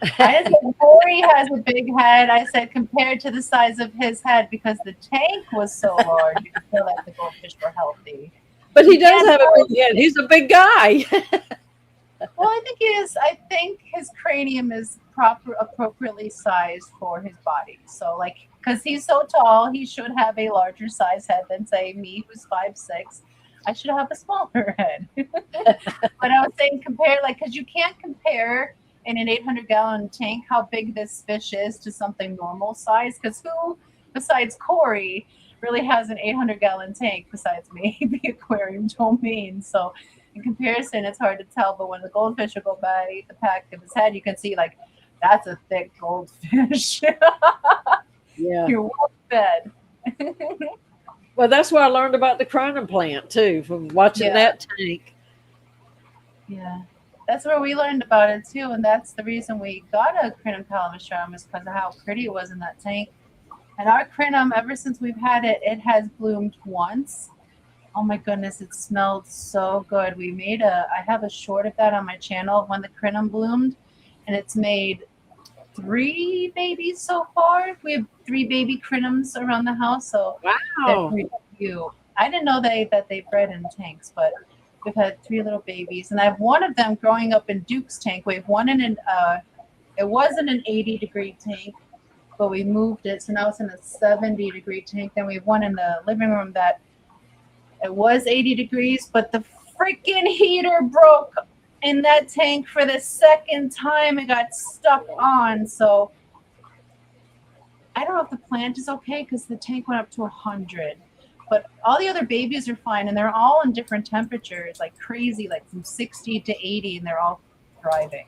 I said Corey has a big head. I said compared to the size of his head, because the tank was so large, you feel like the goldfish were healthy. But he does have a big head. He's a big guy. Well, I think he is. I think his cranium is appropriately sized for his body. So, because he's so tall, he should have a larger size head than, say, me, who's 5'6". I should have a smaller head. But I was saying because you can't compare in an 800-gallon tank how big this fish is to something normal size, because who besides Corey really has an 800-gallon tank besides me, the aquarium domain? So in comparison, it's hard to tell. But when the goldfish will go by, eat the back of his head, you can see like that's a thick goldfish. Yeah. You're well fed. Well, that's where I learned about the crinum plant too, from watching Yeah. that tank. Yeah. That's where we learned about it too, and that's the reason we got a crinum palamastrum is because of how pretty it was in that tank. And our crinum, ever since we've had it, it has bloomed once. Oh my goodness, it smelled so good. I have a short of that on my channel when the crinum bloomed, and it's made 3 babies so far. We have 3 baby crinums around the house, so they're Wow. pretty cute. I didn't know that they bred in tanks, but we've had 3 little babies, and I have one of them growing up in Duke's tank. We have one in it wasn't an 80-degree tank, but we moved it, so now it's in a 70-degree tank. Then we have one in the living room that it was 80 degrees, but the freaking heater broke in that tank for the second time. It got stuck on, so I don't know if the plant is okay because the tank went up to 100. But all the other babies are fine, and they're all in different temperatures, like crazy, like from 60 to 80, and they're all thriving.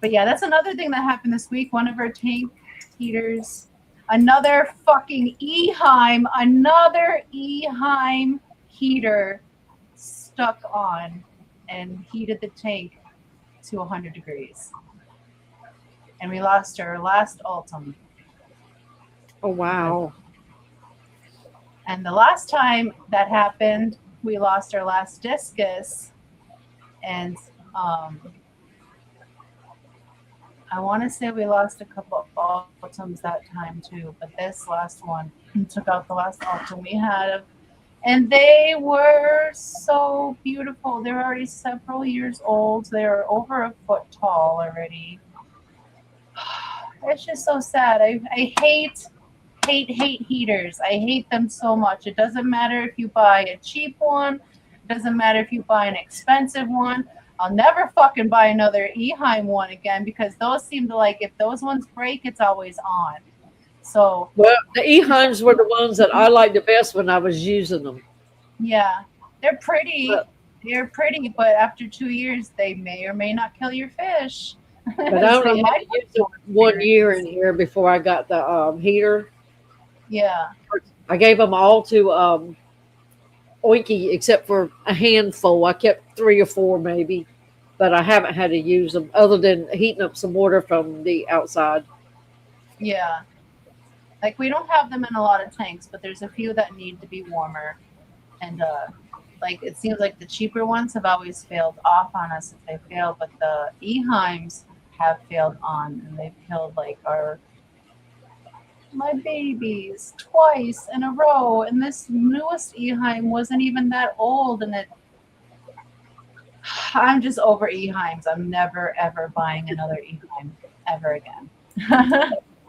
But yeah, that's another thing that happened this week. One of our tank heaters, another Eheim heater stuck on and heated the tank to 100 degrees. And we lost our last Ultim. Oh, wow. And the last time that happened, we lost our last discus. And I want to say we lost a couple of Ultims that time too. But this last one took out the last Ultim we had. And they were so beautiful. They were already several years old. They were over a foot tall already. It's just so sad. I hate heaters. I hate them so much. It doesn't matter if you buy a cheap one. It doesn't matter if you buy an expensive one. I'll never fucking buy another Eheim one again because those seem to like, if those ones break, it's always on. So well, the Eheims were the ones that I liked the best when I was using them. Yeah, they're pretty. They're pretty, but after 2 years, they may or may not kill your fish. But I only had to use them 1 year in here before I got the heater. Yeah. I gave them all to Oinky except for a handful. I kept 3 or 4 maybe, but I haven't had to use them other than heating up some water from the outside. Yeah. Like we don't have them in a lot of tanks, but there's a few that need to be warmer. And like it seems like the cheaper ones have always failed off on us if they fail, but the Eheims have failed on, and they've killed like my babies twice in a row. And this newest Eheim wasn't even that old, and I'm just over Eheims. I'm never ever buying another Eheim ever again.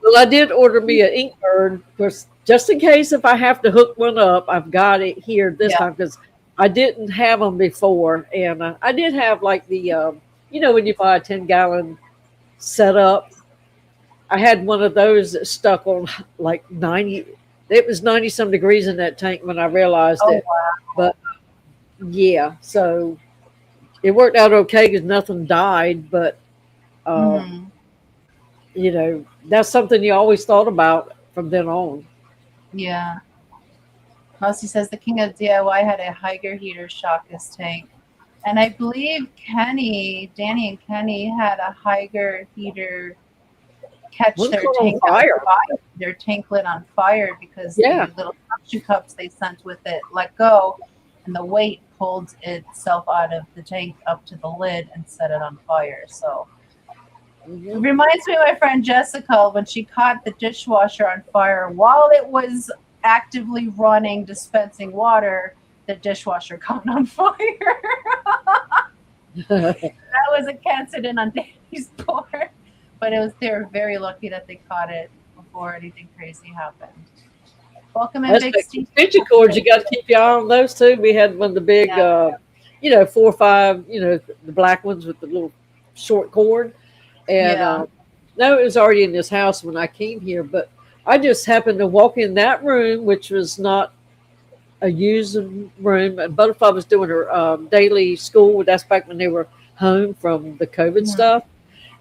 Well, I did order me an ink bird because just in case if I have to hook one up, I've got it here this time because I didn't have them before. And I did have like the, when you buy a 10-gallon setup, I had one of those that stuck on like 90. It was 90 some degrees in that tank when I realized it. Wow. But yeah, so it worked out okay because nothing died. But, that's something you always thought about from then on. Yeah. Mousy says the king of DIY had a Higer heater shock his tank. And I believe Danny and Kenny had a Higer heater catch their tank lit on fire because the little suction cups they sent with it let go, and the weight pulled itself out of the tank up to the lid and set it on fire. So it reminds me of my friend Jessica when she caught the dishwasher on fire while it was actively running, dispensing water. The dishwasher caught on fire. That was a accident on Danny's part, but they were very lucky that they caught it before anything crazy happened. Welcome in, Big Steve. Extension cords, you got to keep your eye on those too. We had one of the big, 4 or 5, the black ones with the little short cord. And no, it was already in this house when I came here, but I just happened to walk in that room, which was not a used room. And Butterfly was doing her daily school. That's back when they were home from the COVID Mhm. stuff.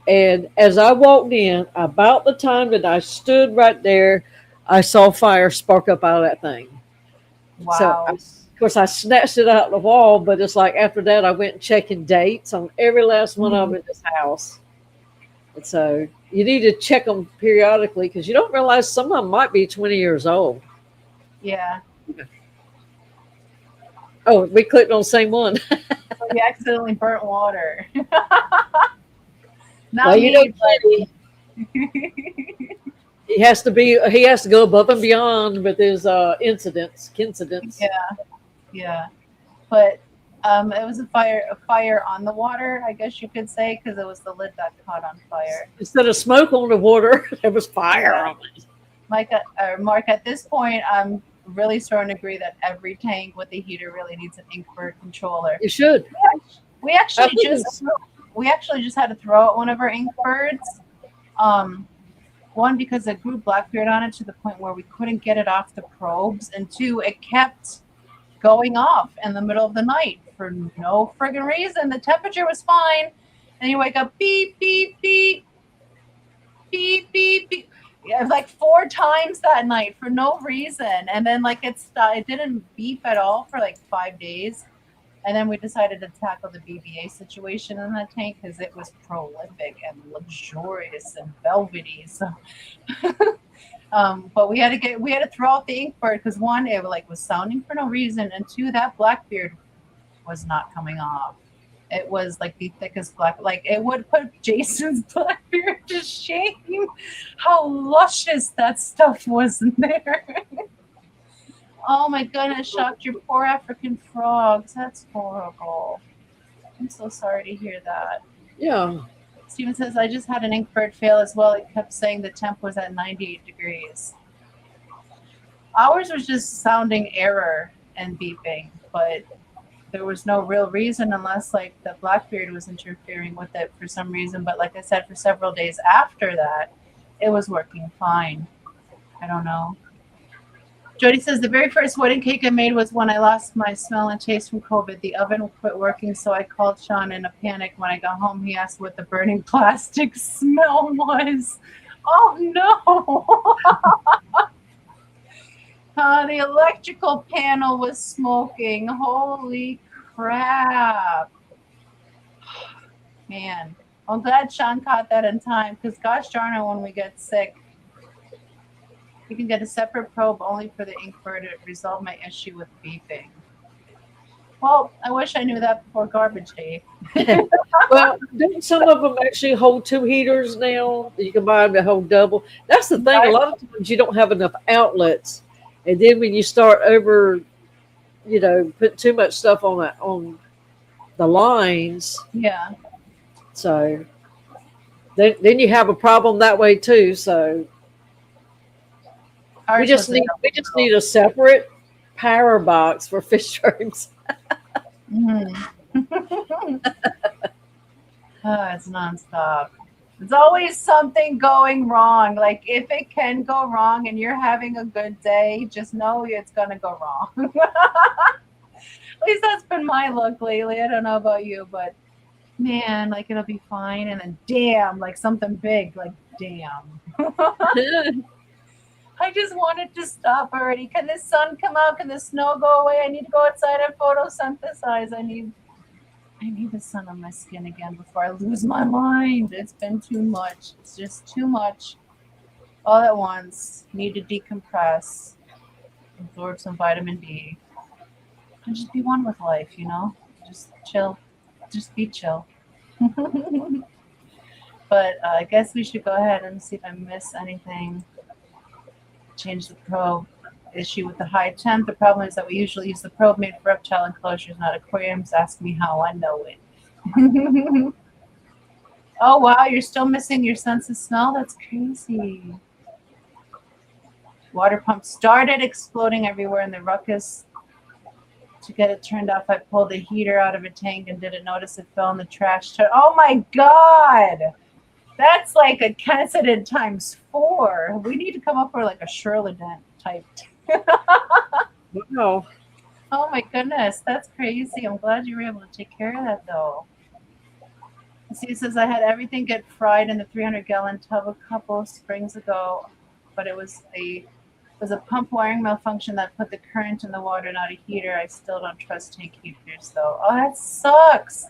And as I walked in, about the time that I stood right there, I saw fire spark up out of that thing. So, Wow. of course, I snatched it out of the wall, but it's like after that, I went checking dates on every last one of Mhm. them in this house. And so you need to check them periodically because you don't realize some of them might be 20 years old. Yeah. Oh, we clicked on the same one. So you accidentally burnt water. Well, Not you know, me, Kitty, but he has to go above and beyond with his incidents. yeah, yeah. But it was a fire on the water, I guess you could say, because it was the lid that caught on fire. Instead of smoke on the water, there was fire Yeah. on it. Mark, at this point, I'm really starting to agree that every tank with a heater really needs an inkbird controller. You should. We I actually think just we actually just had to throw out one of our inkbirds. Um, One, because it grew blackbeard on it to the point where we couldn't get it off the probes, and two, it kept going off in the middle of the night for no friggin' reason. The temperature was fine, and you wake up beep beep beep beep beep beep. Yeah, like 4 times that night for no reason, and then like it didn't beep at all for like 5 days. And then we decided to tackle the BBA situation in that tank because it was prolific and luxurious and velvety. So, but we had to throw out the ink bird because one, it like was sounding for no reason, and two, that Blackbeard was not coming off. It was like the thickest black, like it would put Jason's Blackbeard to shame. How luscious that stuff was in there. Oh my goodness, shocked your poor African frogs. That's horrible. I'm so sorry to hear that. Yeah. Steven says, I just had an inkbird fail as well. It kept saying the temp was at 98 degrees. Ours was just sounding error and beeping, but there was no real reason unless like the Blackbeard was interfering with it for some reason. But like I said, for several days after that, it was working fine. I don't know. Jody says the very first wedding cake I made was when I lost my smell and taste from COVID. The oven quit working, so I called Sean in a panic. When I got home, he asked what the burning plastic smell was. Oh no! The electrical panel was smoking. Holy crap! Man, I'm glad Sean caught that in time because gosh darn it, when we get sick, you can get a separate probe only for the inkbird to resolve my issue with beeping. Well, I wish I knew that before garbage day. Well, don't some of them actually hold two heaters now? You can buy them to hold double. That's the thing. A lot of times you don't have enough outlets, and then when you start put too much stuff on the lines, Yeah. so then you have a problem that way too. So we Ours just was a need a separate power box for fish rooms. It's nonstop. There's always something going wrong. Like if it can go wrong and you're having a good day, just know it's gonna go wrong. At least that's been my luck lately. I don't know about you, but man, like it'll be fine, and then damn, like something big, like damn. I just want it to stop already. Can the sun come out? Can the snow go away? I need to go outside and photosynthesize. I need the sun on my skin again before I lose my mind. It's been too much. It's just too much all at once. Need to decompress, absorb some vitamin D, and just be one with life, Just chill. Just be chill. But I guess we should go ahead and see if I miss anything. Change the probe. Issue with the high temp. The problem is that we usually use the probe made for reptile enclosures, not aquariums. Ask me how I know it. Oh wow, you're still missing your sense of smell? That's crazy. Water pump started exploding everywhere in the ruckus. To get it turned off, I pulled the heater out of a tank and didn't notice it fell in the trash. Oh my god! That's like a incident times 4. We need to come up with like a Shirley type. Wow. Oh my goodness, that's crazy. I'm glad you were able to take care of that though. See, it says I had everything get fried in the 300-gallon tub a couple of springs ago, but it was a pump wiring malfunction that put the current in the water, not a heater. I still don't trust tank heaters though. Oh, that sucks.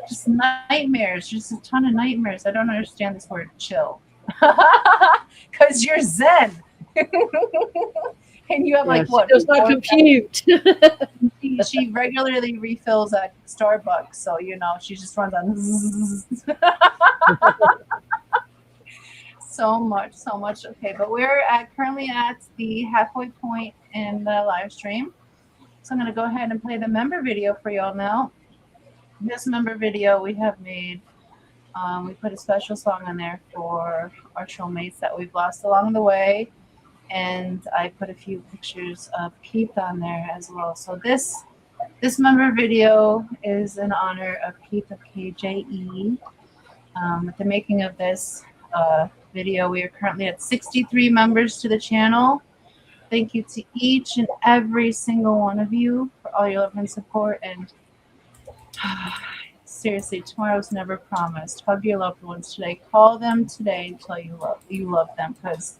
Just nightmares. Just a ton of nightmares. I don't understand this word chill. Because you're zen. And you have Yeah, like she what? does not compute. She regularly refills at Starbucks, so she just runs on so much, so much. Okay, but we're currently at the halfway point in the live stream, so I'm going to go ahead and play the member video for y'all now. This member video we have made. We put a special song on there for our shoalmates that we've lost along the way, and I put a few pictures of Keith on there as well. So this member video is in honor of Keith of KJE. With the making of this video, we are currently at 63 members to the channel. Thank you to each and every single one of you for all your love and support. And seriously, tomorrow's never promised. Hug your loved ones today. Call them today and tell you love them, because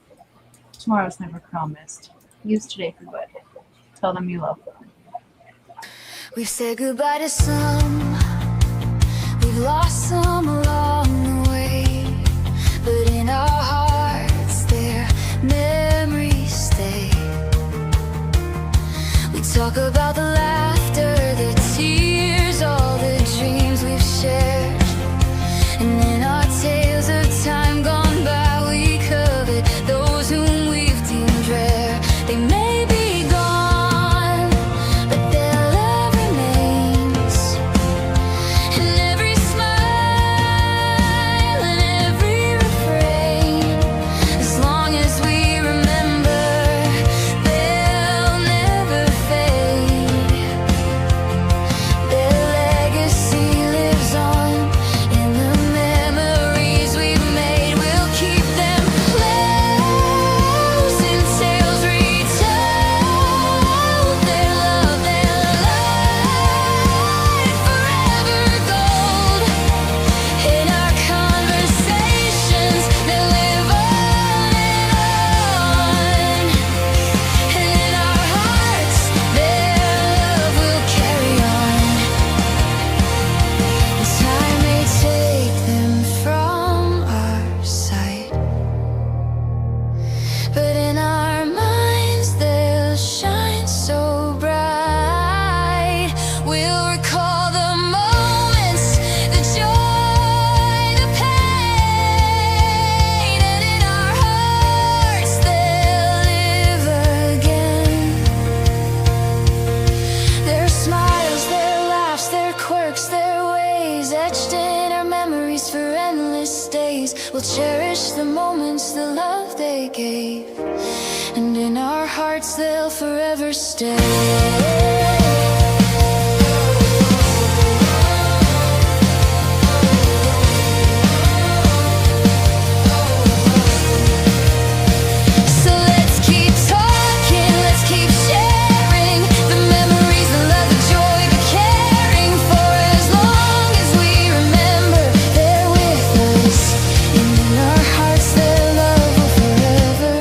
tomorrow's never promised. Use today for good. Tell them you love them. We've said goodbye to some, we've lost some along the way, but in our hearts their memories stay. We talk about the laughter, the tears, all the dreams we've shared, and in our tales of time gone by we covered those whom we've deemed rare. They may be gone, but their love remains, and every smile and every refrain, as long as we remember, they'll never fade. Their legacy lives on in the memories we've made. We'll keep them close in tales retold. Their love, their light forever gold. In our conversations they live on and on, and in our hearts their love will carry on. Time may take them from our sight, but in our minds they'll shine so bright. We'll recall the moments, the joy, the pain, and in our hearts they'll live again. Their smiles, their laughs, their quirks, their ways, etched in our memories for endless days. We'll cherish the moments, the love they gave, and in our hearts they'll forever stay. So let's keep talking, let's keep sharing the memories, the love, the joy, the caring, for as long as we remember they're with us, and in our hearts their love will forever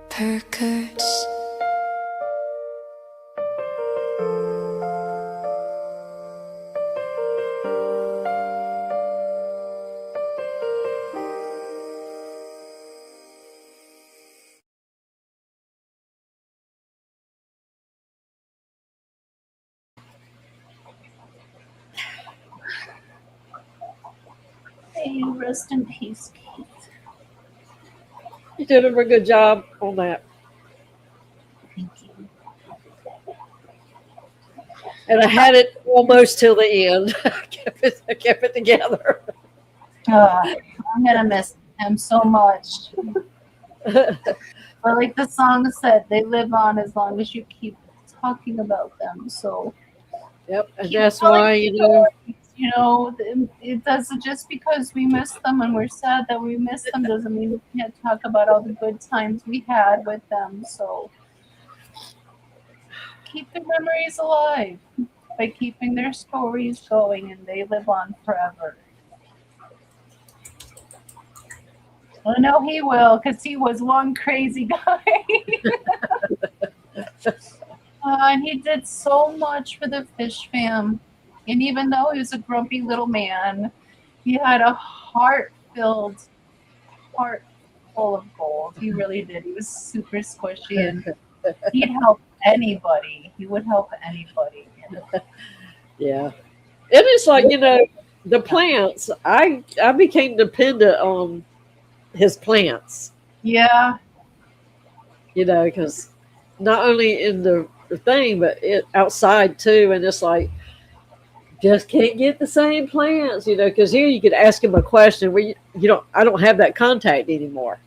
percurs. Hey, rest in peace, Keith. You did a very good job on that. Thank you. And I had it almost till the end. I kept it together. I'm gonna miss him so much. But like the song said, they live on as long as you keep talking about them. So Yep, and keep that's telling why, people, it doesn't, just because we miss them and we're sad that we miss them doesn't mean we can't talk about all the good times we had with them. So keep their memories alive by keeping their stories going, and they live on forever. Well, no, he will, because he was one crazy guy. And he did so much for the fish fam. And even though he was a grumpy little man, he had a heart full of gold. He really did. He was super squishy, and he'd help anybody. He would help anybody. Yeah. And it's like, the plants, I became dependent on his plants, Yeah. because not only in the thing, but outside too. And it's like, just can't get the same plants, because here you could ask him a question where I don't have that contact anymore,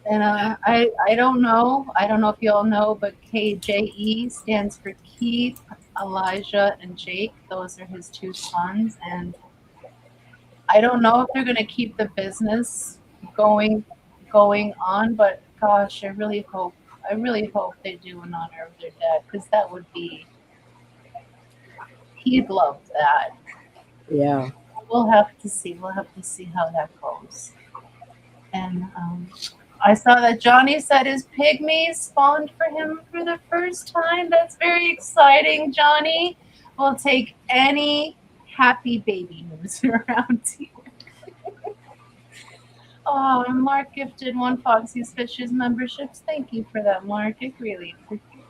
And I don't know. I don't know if you all know, but KJE stands for Keith, Elijah, and Jake. Those are his two sons. And I don't know if they're going to keep the business going on, but gosh, I really hope they do in honor of their dad, because that would be, he'd love that. Yeah. We'll have to see how that goes. And I saw that Johnny said his pygmies spawned for him for the first time. That's very exciting, Johnny. We'll take any happy baby news around here. Oh, and Mark gifted one Foxy's Fishes memberships. Thank you for that, Mark. I really appreciate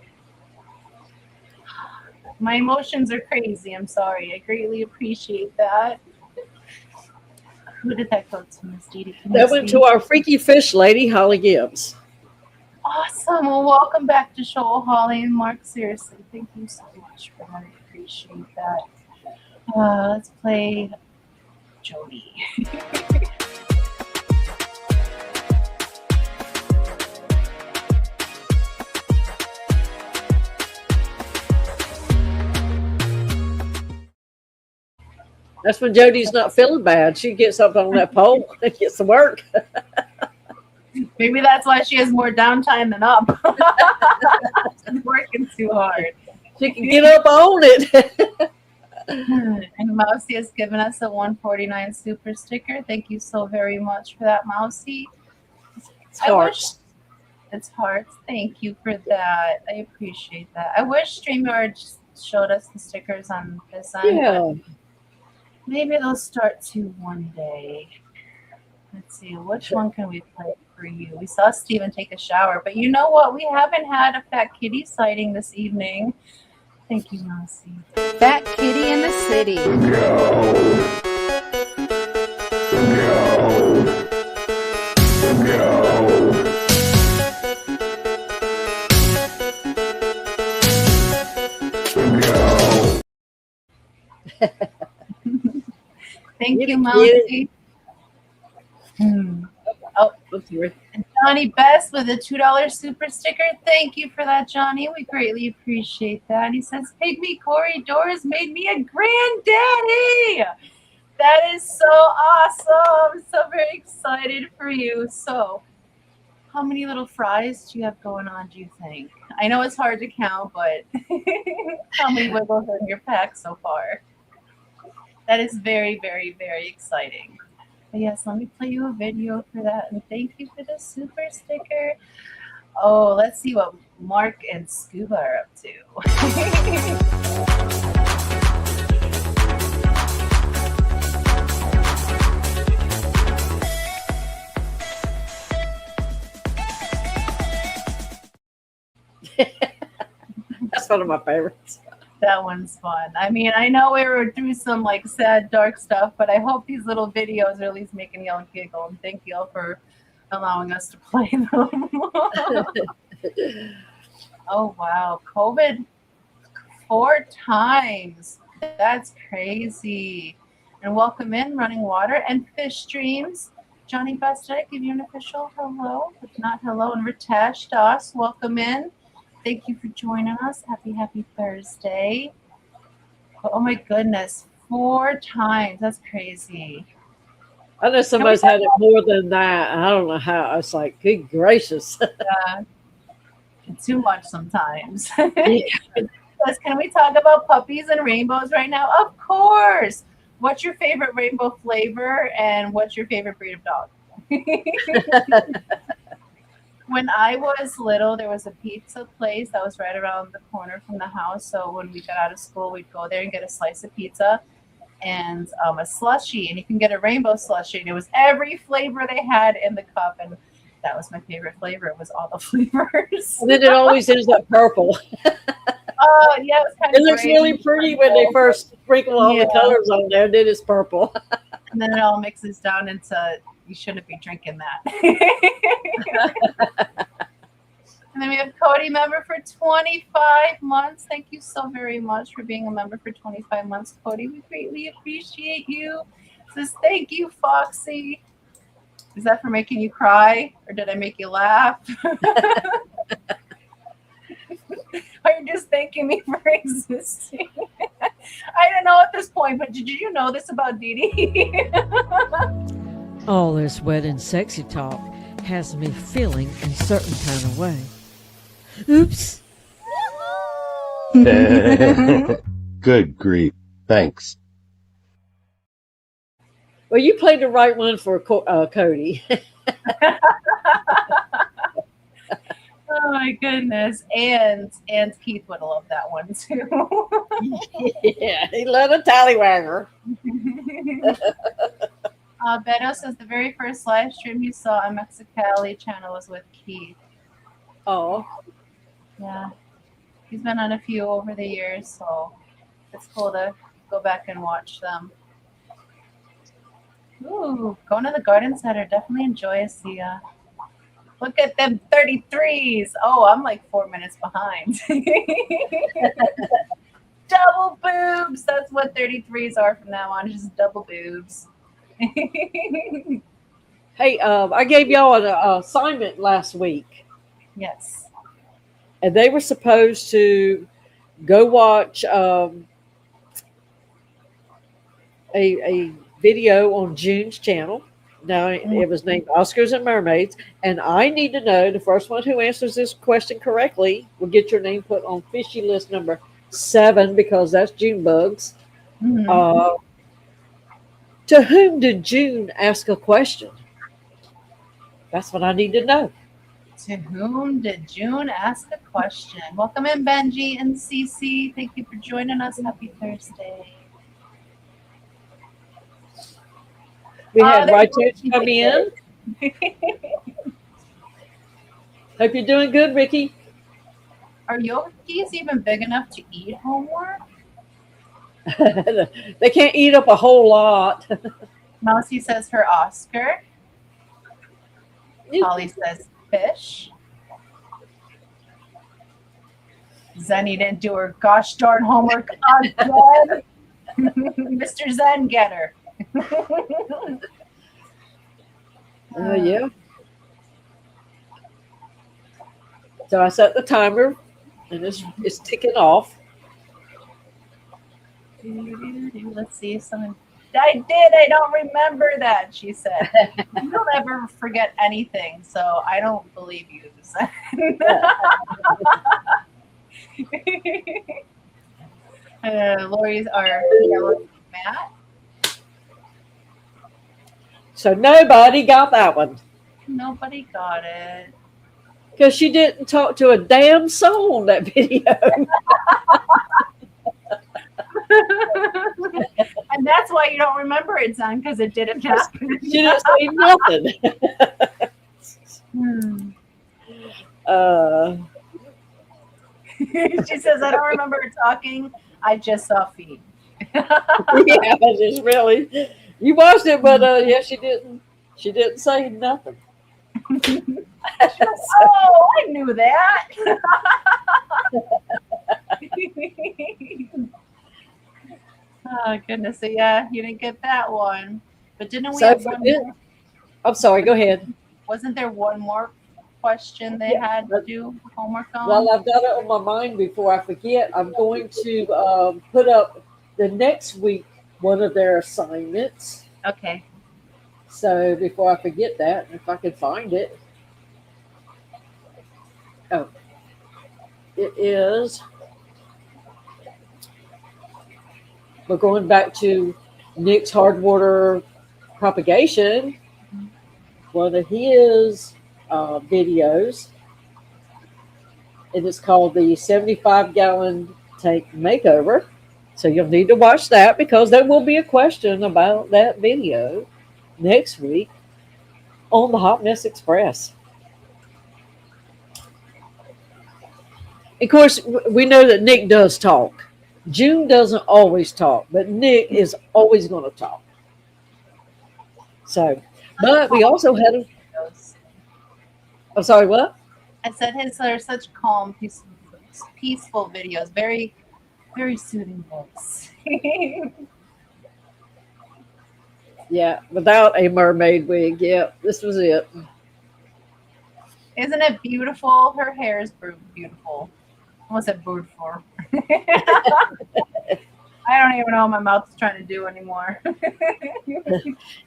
it. My emotions are crazy. I'm sorry. I greatly appreciate that. Who did that go to, Miss Didi? That went to our freaky fish lady, Holly Gibbs. Awesome. Well, welcome back to Shoal, Holly and Mark. Seriously, thank you so much for that. I appreciate that. Let's play Jody. That's when Jody's not feeling bad. She gets up on that pole and gets to work. Maybe that's why she has more downtime than up. She's working too hard. She can get up on it. And Mousy has given us a 149 super sticker. Thank you so very much for that, Mousy. It's hearts. It's hearts. Thank you for that. I appreciate that. I wish StreamYard showed us the stickers on this end. Yeah. Maybe they'll start to one day. Let's see, which one can we play for you? We saw Steven take a shower, but you know what? We haven't had a fat kitty sighting this evening. Thank you, Mousy. Fat kitty in the city. Thank you, Mousy. Oh, and Johnny Best with a $2 super sticker. Thank you for that, Johnny. We greatly appreciate that. And he says, Pygmy Corey Doors made me a granddaddy. That is so awesome. I'm so very excited for you. So, how many little fries do you have going on, do you think? I know it's hard to count, but how many wiggles are in your pack so far? That is very, very, very exciting. But yes, let me play you a video for that. And thank you for the super sticker. Oh, let's see what Mark and Scuba are up to. That's one of my favorites. That one's fun. I mean, I know we were through some like sad, dark stuff, but I hope these little videos are at least making y'all giggle. And thank y'all for allowing us to play them. Oh, wow. COVID 4 times. That's crazy. And welcome in Running Water and Fish Streams. Johnny Best, did I give you an official hello? If not, hello. And Ritesh Das, welcome in. Thank you for joining us. Happy Thursday. Oh my goodness, 4 times. That's crazy. I know somebody's had it more than that. I don't know how. I was like, good gracious. Too much sometimes. Yeah. Can we talk about puppies and rainbows right now? Of course. What's your favorite rainbow flavor and what's your favorite breed of dog? When I was little, there was a pizza place that was right around the corner from the house. So when we got out of school, we'd go there and get a slice of pizza and a slushie. And you can get a rainbow slushie. And it was every flavor they had in the cup. And that was my favorite flavor. It was all the flavors. And then it always ends up purple. Oh, yeah, it was kind It of looks really pretty when they first sprinkle all the colors on there. Then it's purple. And then it all mixes down into, you shouldn't be drinking that. And then we have Cody, member for 25 months. Thank you so very much for being a member for 25 months, Cody. We greatly appreciate you. Says, thank you, Foxy. Is that for making you cry, or did I make you laugh? Or you're just thanking me for existing? I don't know at this point, but did you know this about Didi? All this wet and sexy talk has me feeling a certain kind of way. Oops. Good grief. Thanks. Well, you played the right one for Cody. Oh my goodness. And Keith would have loved that one too. Yeah, he loved a tallywagger. Beto says the very first live stream you saw on Mexicali channel was with Keith. Oh. Yeah. He's been on a few over the years, so it's cool to go back and watch them. Ooh, going to the garden center, definitely enjoy Sia. Look at them 33s. Oh, I'm like 4 minutes behind. Double boobs. That's what 33s are from now on, just double boobs. Hey, I gave y'all an assignment last week. Yes. And they were supposed to go watch a video on June's channel. Now, it was named Oscars and Mermaids. And I need to know, the first one who answers this question correctly will get your name put on fishy list number 7, because that's June bugs. Mm-hmm. To whom did June ask a question? That's what I need to know. To whom did June ask a question? Welcome in, Benji and Cece. Thank you for joining us. Happy Thursday. We had Righteous come in. Hope you're doing good, Ricky. Are Yorkies even big enough to eat homework? They can't eat up a whole lot. Mousy says her Oscar. Holly says fish. Zenny didn't do her gosh darn homework again. Mr. Zen Getter. Yeah. So I set the timer, and it's ticking off. Let's see if someone. I did. I don't remember that. She said, "You don't ever forget anything, so I don't believe you." Lori's our Matt. So nobody got that one. Nobody got it. Because she didn't talk to a damn soul on that video. And that's why you don't remember it, son, because it didn't happen. She didn't say nothing. She says, I don't remember her talking. I just saw feet. Yeah, just really. You watched it, but yeah, she didn't say nothing. Oh, I knew that. Oh goodness, so yeah, you didn't get that one. But didn't we have one more? I'm sorry, go ahead. Wasn't there one more question they had to do homework on? Well, I've got it on my mind before I forget. I'm going to put up the next week one of their assignments. Okay. So before I forget that, if I could find it. Oh, it is. We're going back to Nick's hard water propagation. One of his videos, and it's called the 75-gallon tank makeover. So you'll need to watch that because there will be a question about that video next week on the Hot Mess Express. Of course, we know that Nick does talk. June doesn't always talk, but Nick is always going to talk. So, but we also had a. I'm sorry, what? I said his are such calm, peaceful videos. Very, very soothing voice. Yeah, without a mermaid wig. Yeah, this was it. Isn't it beautiful? Her hair is beautiful. What's it beautiful? I don't even know what my mouth's trying to do anymore.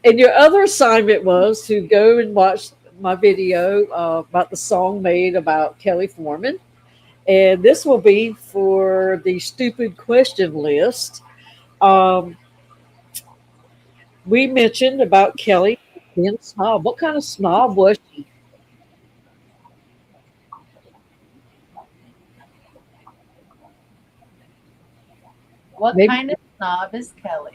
And your other assignment was to go and watch my video about the song made about Kelly Foreman. And this will be for the stupid question list. We mentioned about Kelly being a snob. What kind of snob was she? What Maybe- kind of snob is Kelly?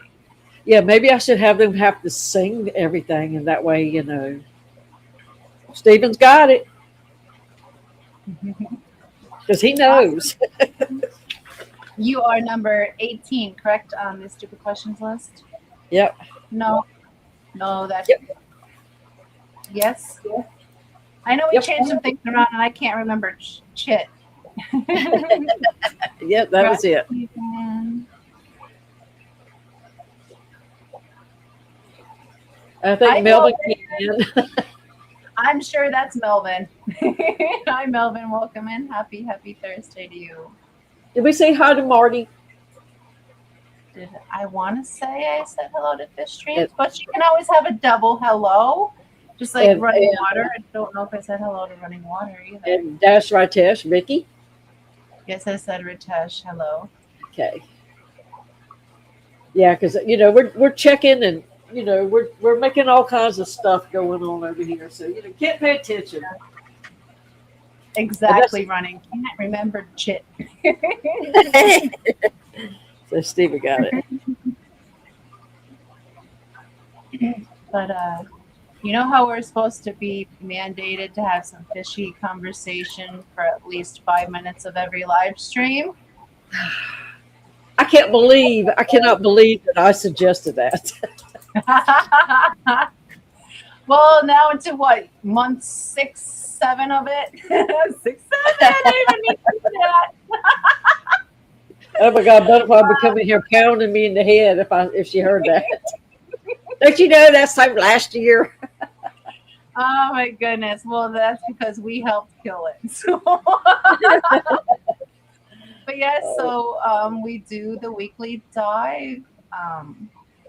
Yeah, maybe I should have them have to sing everything, and that way, Steven's got it because he knows. You are number 18, correct, on the stupid questions list? Yep. No, that's Yep. Yes. I know we Yep. changed some things around, and I can't remember shit. Yep, that was it. I think I Melvin know. came in. I'm sure that's Melvin. Hi, Melvin. Welcome in. Happy Thursday to you. Did we say hi to Marty? Did I want to say I said hello to Fish Streams? It- But you can always have a double hello. Just like And- running and- water. I don't know if I said hello to running water either. And Dash Ritesh, Vicky. Yes, I said Ritesh, hello. Okay. Yeah, because we're checking and we're making all kinds of stuff going on over here, so can't pay attention. Exactly, running. Can't remember shit. So Stevie got it. But you know how we're supposed to be mandated to have some fishy conversation for at least 5 minutes of every live stream? I cannot believe that I suggested that. Well, now into what, month 6, 7 of it? 6, 7. I didn't even mean to do that. Oh my God, Butterfly would be coming here pounding me in the head if she heard that. Don't you know that's like last year? Oh my goodness. Well, that's because we helped kill it. So. But yes, so we do the weekly dive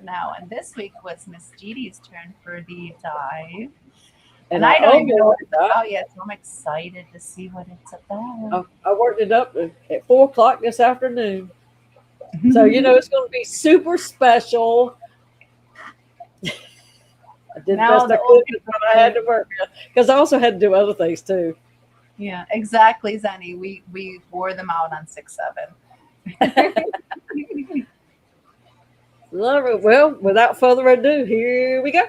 now, and this week was Miss Didi's turn for the dive. And I don't even know what it's about yet, so I'm excited to see what it's about. I worked it up at 4:00 this afternoon. So, it's going to be super special. I did the Now best I could with what I had to work with, because I also had to do other things too. Yeah, exactly, Zenny. We wore them out on 6, 7. Love it. Well, without further ado, here we go.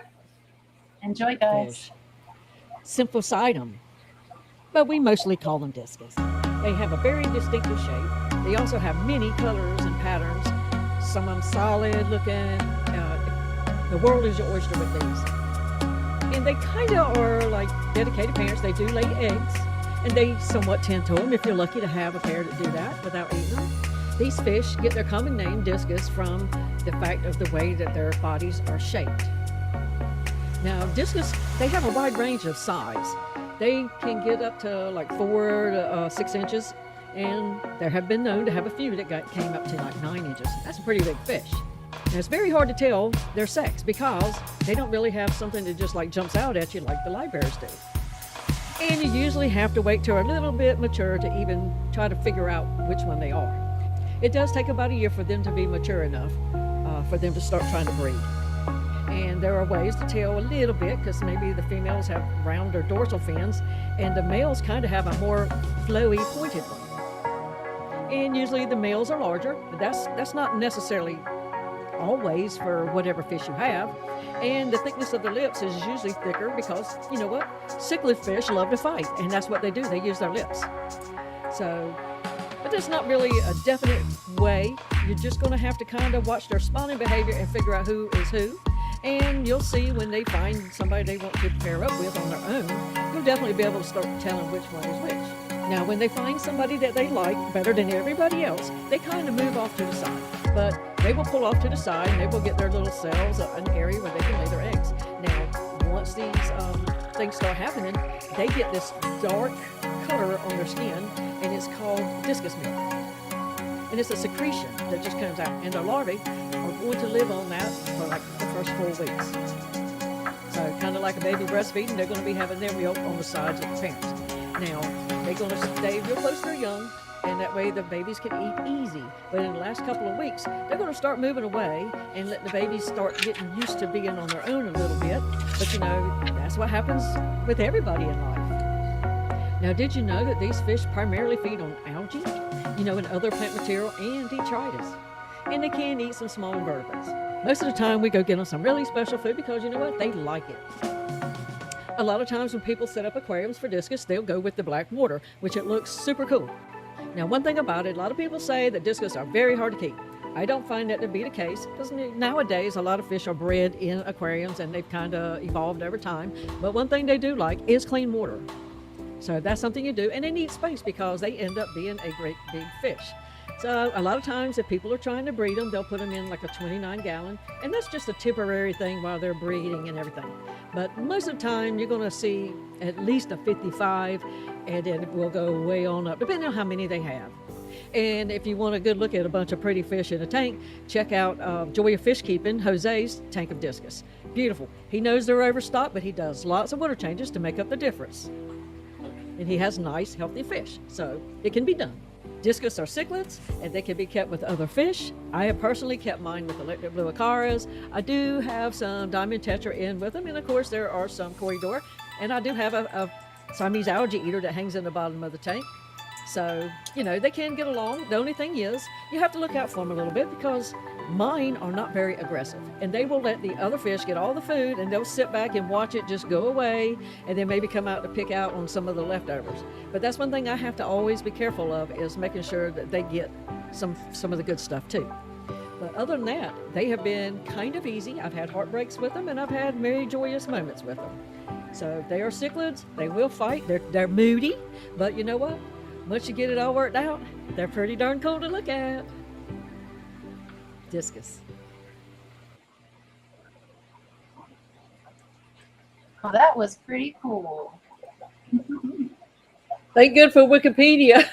Enjoy, guys. Simple item, but we mostly call them discus. They have a very distinctive shape. They also have many colors and patterns. Some of them solid looking. The world is your oyster with these. And they kind of are like dedicated parents. They do lay eggs, and they somewhat tend to them if you're lucky to have a pair that do that without eating them. These fish get their common name, discus, from the fact of the way that their bodies are shaped. Now, discus, they have a wide range of size. They can get up to like 4 to 6 inches, and there have been known to have a few that came up to like 9 inches. That's a pretty big fish. Now, it's very hard to tell their sex because they don't really have something that just like jumps out at you like the live bears do. And you usually have to wait till a little bit mature to even try to figure out which one they are. It does take about a year for them to be mature enough for them to start trying to breed. And there are ways to tell a little bit because maybe the females have rounder dorsal fins and the males kind of have a more flowy, pointed one. And usually the males are larger, but that's not necessarily always for whatever fish you have. And the thickness of the lips is usually thicker because, you know what, cichlid fish love to fight, and that's what they do. They use their lips. So, but there's not really a definite way. You're just going to have to kind of watch their spawning behavior and figure out who is who. And you'll see when they find somebody they want to pair up with on their own, you'll definitely be able to start telling which one is which. Now, when they find somebody that they like better than everybody else, they kind of move off to the side. But they will pull off to the side and they will get their little cells, an area where they can lay their eggs. Now, once these things start happening, they get this dark color on their skin, and it's called discus milk. And it's a secretion that just comes out. And their larvae are going to live on that for like the first 4 weeks. So kind of like a baby breastfeeding, they're going to be having their milk on the sides of the parents. Now, they're going to stay real close to their young, and that way the babies can eat easy. But in the last couple of weeks, they're going to start moving away and let the babies start getting used to being on their own a little bit. But you know, that's what happens with everybody in life. Now, did you know that these fish primarily feed on algae, you know, and other plant material and detritus? And they can eat some small invertebrates. Most of the time we go get them some really special food because you know what? They like it. A lot of times when people set up aquariums for discus, they'll go with the black water, which it looks super cool. Now, one thing about it, a lot of people say that discus are very hard to keep. I don't find that to be the case because nowadays a lot of fish are bred in aquariums and they've kind of evolved over time. But one thing they do like is clean water. So that's something you do, and they need space because they end up being a great big fish. So a lot of times if people are trying to breed them, they'll put them in like a 29-gallon, and that's just a temporary thing while they're breeding and everything. But most of the time you're going to see at least a 55, and then it will go way on up, depending on how many they have. And if you want a good look at a bunch of pretty fish in a tank, check out Joy of Fish Keeping, Jose's tank of discus. Beautiful. He knows they're overstocked, but he does lots of water changes to make up the difference. And he has nice, healthy fish, so it can be done. Discus are cichlids, and they can be kept with other fish. I have personally kept mine with electric blue acaras. I do have some diamond tetra in with them, and of course there are some corridor. And I do have a Siamese algae eater that hangs in the bottom of the tank. So, you know, they can get along. The only thing is, you have to look out for them a little bit because mine are not very aggressive. And they will let the other fish get all the food and they'll sit back and watch it just go away and then maybe come out to pick out on some of the leftovers. But that's one thing I have to always be careful of is making sure that they get some of the good stuff too. But other than that, they have been kind of easy. I've had heartbreaks with them and I've had very joyous moments with them. So they are cichlids. They will fight. They're moody. But you know what? Once you get it all worked out, they're pretty darn cool to look at. Discus. Well, that was pretty cool. Thank good for Wikipedia.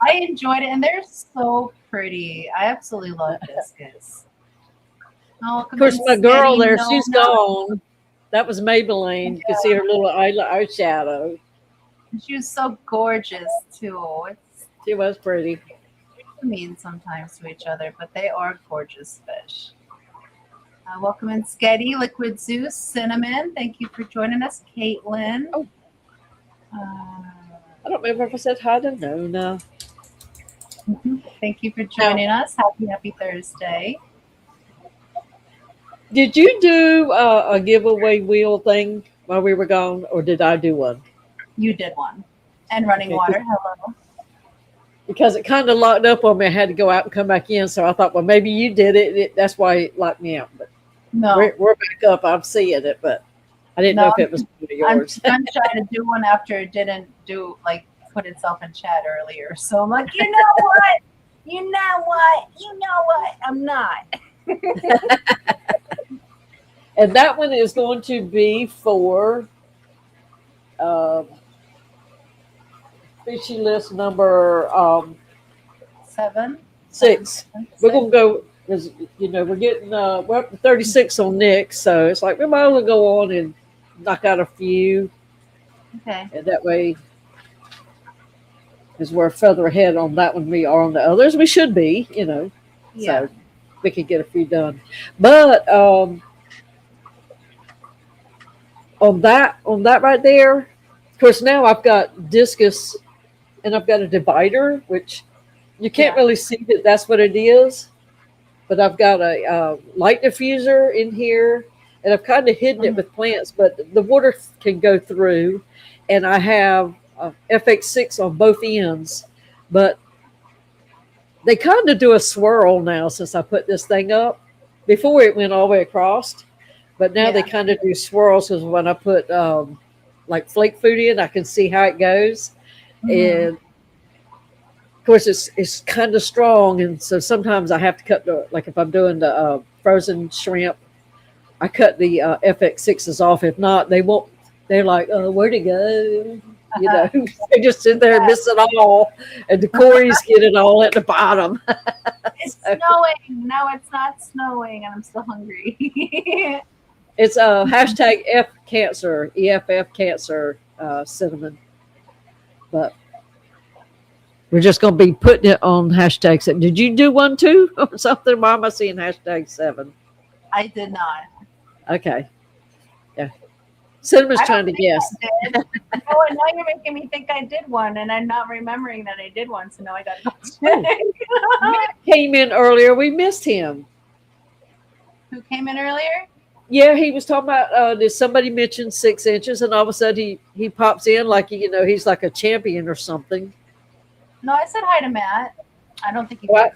I enjoyed it, and they're so pretty. I absolutely love discus. Oh, Of course, my girl there, no, she's no. gone. That was Maybelline. You can see her little eyeshadow. She was so gorgeous too. She was pretty. It's mean sometimes to each other, but they are gorgeous fish. Welcome in, Sketty, Liquid Zeus, Cinnamon. Thank you for joining us, Caitlin. Oh. I don't remember if I said hi to Nona. Thank you for joining us. Happy Thursday. Did you do a giveaway wheel thing while we were gone, or did I do one? You did one. And running Okay. water. Hello. Because it kind of locked up on me. I had to go out and come back in. So I thought, well, maybe you did it. That's why it locked me out. But No, we're back up. I'm seeing it, but I didn't know if it was one of yours. I'm trying to do one after it didn't put itself in chat earlier. So I'm like, you know what? I'm not. And that one is going to be for fishy list number 7. 6. We're gonna go because we're getting we're up to 36 on Nick, so it's like we might as well go on and knock out a few, Okay. and that way, because we're further ahead on that one we are on the others. We should be, Yeah. so we can get a few done. But on that right there, of course, now I've got discus and I've got a divider, which you can't really see that that's what it is. But I've got a light diffuser in here, and I've kind of hidden it with plants, but the water can go through. And I have FX6 on both ends, but they kind of do a swirl now since I put this thing up. Before it went all the way across, but now they kind of do swirls because when I put like flake food in, I can see how it goes. And of course, it's kind of strong, and so sometimes I have to cut like if I'm doing the frozen shrimp, I cut the FX6s off. If not, they won't. They're like, where'd it go? They just sit there and miss it all, and the Corys get it all at the bottom. It's snowing. No, it's not snowing, and I'm still hungry. It's a hashtag F cancer, EFF cancer cinnamon, but we're just going to be putting it on hashtag 7. Did you do one too or something? Why am I seeing hashtag 7? I did not. Okay. Yeah. Cinema's trying to guess. Oh, and now you're making me think I did one, and I'm not remembering that I did one, so now I got to Came in earlier. We missed him. Who came in earlier? Yeah, he was talking about did somebody mention 6 inches, and all of a sudden he pops in like he's like a champion or something. No, I said hi to Matt. I don't think he did.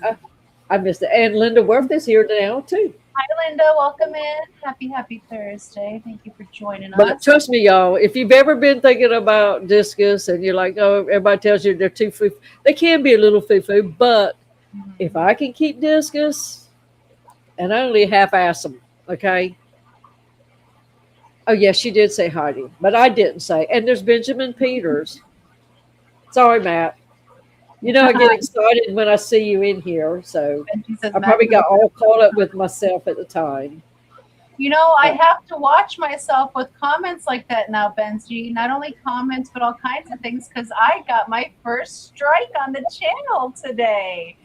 I missed it. And Linda Worth is here now too. Hi, Linda. Welcome in. Happy Thursday. Thank you for joining us. But trust me, y'all, if you've ever been thinking about discus and you're like, oh, everybody tells you they're too foo, they can be a little foo-foo, but if I can keep discus, and I only half-ass them, okay? Oh, yes, she did say Heidi, but I didn't say. And there's Benjamin Peters. Sorry, Matt. I get excited when I see you in here, so I probably got all caught up with myself at the time. I have to watch myself with comments like that now, Benji. Not only comments, but all kinds of things, because I got my first strike on the channel today.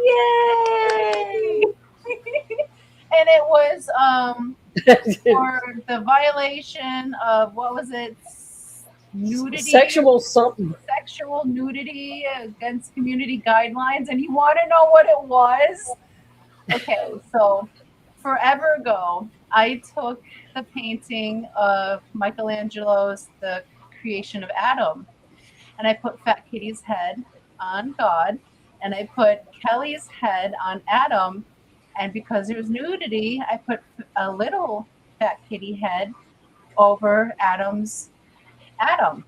Yay! And it was for the violation of, what was it? Nudity, sexual nudity against community guidelines. And you want to know what it was? Okay, so forever ago, I took the painting of Michelangelo's The Creation of Adam, and I put Fat Kitty's head on God, and I put Kelly's head on Adam, and because there was nudity, I put a little Fat Kitty head over Adam's Adam.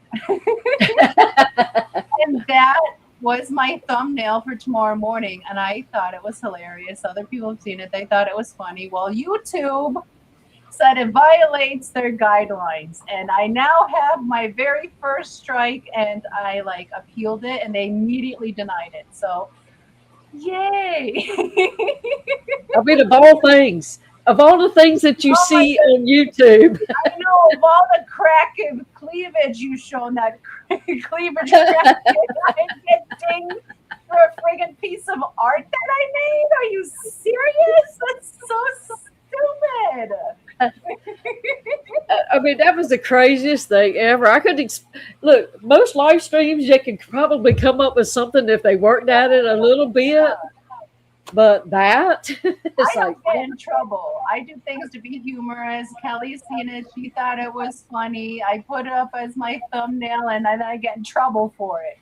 And that was my thumbnail for tomorrow morning, and I thought it was hilarious. Other people have seen it. They thought it was funny. Well, YouTube said it violates their guidelines, and I now have my very first strike, and I appealed it, and they immediately denied it. So yay. I mean, of all the things that you see on YouTube. I know, of all the crack and cleavage you shown, that cleavage crack, I get dinged for a friggin' piece of art that I made? Are you serious? That's so stupid. I mean, that was the craziest thing ever. I could look, most live streams, you can probably come up with something if they worked at it a little bit. But that, I don't get in trouble. I do things to be humorous. Kelly's seen it. She thought it was funny. I put it up as my thumbnail, and then I get in trouble for it.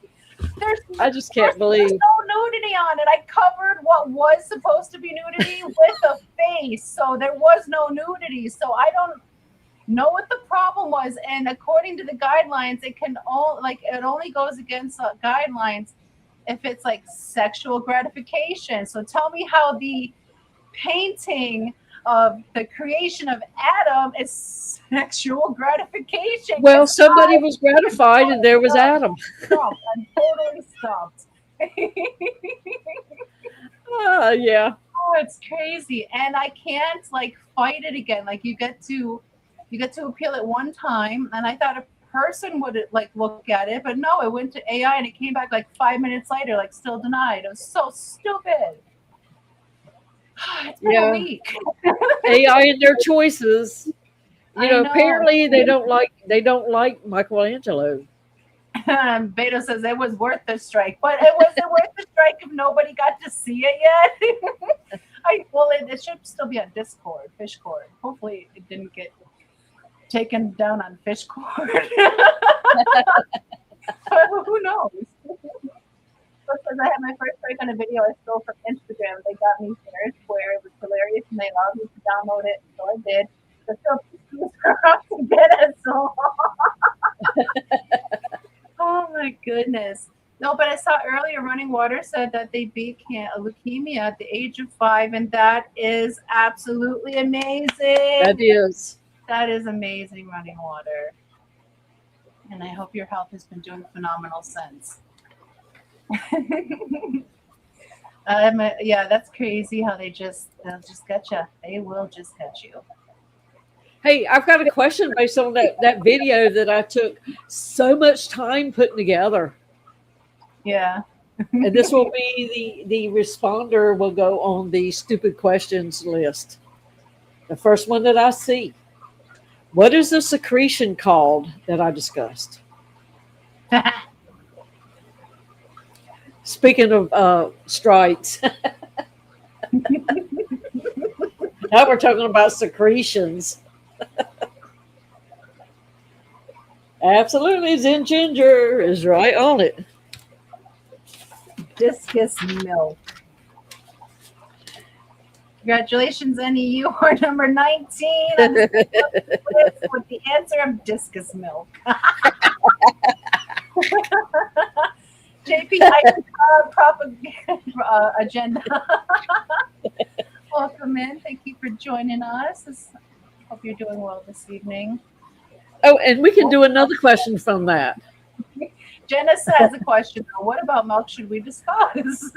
I just can't believe. There's no nudity on it. I covered what was supposed to be nudity with a face, so there was no nudity. So I don't know what the problem was. And according to the guidelines, it only goes against guidelines if it's sexual gratification. So tell me how the painting of The Creation of Adam is sexual gratification. Well, somebody was gratified, and there was Adam. I'm totally stumped. Yeah. Oh, it's crazy. And I can't like fight it again. Like you get to appeal it one time, and I thought a person would like look at it, but no, it went to AI and it came back like 5 minutes later, like still denied. It was so stupid. It's been a Yeah. week. AI and their choices. I know. Apparently they don't like Michelangelo. Beto says it was worth the strike, but it wasn't worth the strike if nobody got to see it yet. It should still be on Discord, Fishcord. Hopefully, it didn't get taken down on Fishcord. Who knows? Because I had my first strike on a video I stole from Instagram. They got me fair and square. It was hilarious, and they allowed me to download it, so I did. The Philippines were out to get us all. Oh my goodness. No, but I saw earlier Running Water said that they beat leukemia at the age of 5, and that is absolutely amazing. That is amazing, Running Water. And I hope your health has been doing phenomenal since. Yeah, that's crazy how they'll just get you. They will just get you. Hey, I've got a question based on that video that I took so much time putting together. Yeah. And this will be the responder will go on the stupid questions list. The first one that I see. What is the secretion called that I discussed? Speaking of strikes. Now we're talking about secretions. Absolutely, Zen Ginger is right on it. Discus milk. Congratulations, Annie. You are number 19 on the list with the answer of discus milk. JP propaganda agenda. Welcome in. Thank you for joining us. Hope you're doing well this evening. Oh, and we can do another question from that. Jenna says a question. What about milk should we discuss?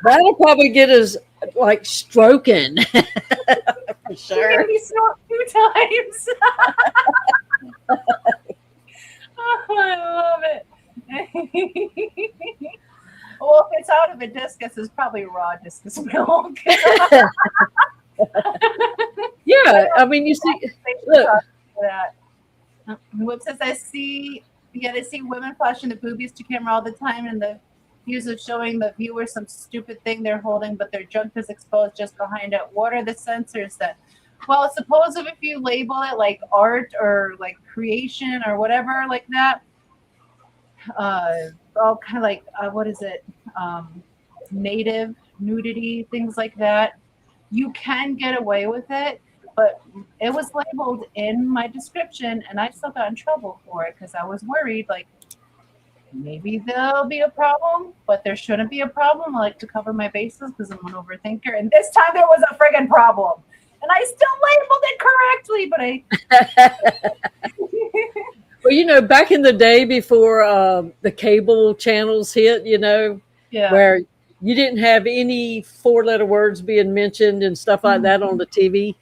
That'll probably get us like stroking. For sure. Maybe smoke 2 times. Oh, I love it. Well, if it's out of a discus, it's probably raw discus milk. Yeah, I mean, you see, look. Whoops says I see women flashing the boobies to camera all the time, and the views of showing the viewer some stupid thing they're holding, but their junk is exposed just behind it. What are the censors then? Well, suppose if you label it like art or like creation or whatever like that, all kind of like what is it? Native nudity, things like that. You can get away with it, but it was labeled in my description, and I still got in trouble for it because I was worried, like, maybe there'll be a problem, but there shouldn't be a problem. I like to cover my bases because I'm an overthinker, and this time there was a friggin' problem, and I still labeled it correctly, but Well, back in the day before the cable channels hit, yeah. where you didn't have any 4-letter words being mentioned and stuff like that on the TV.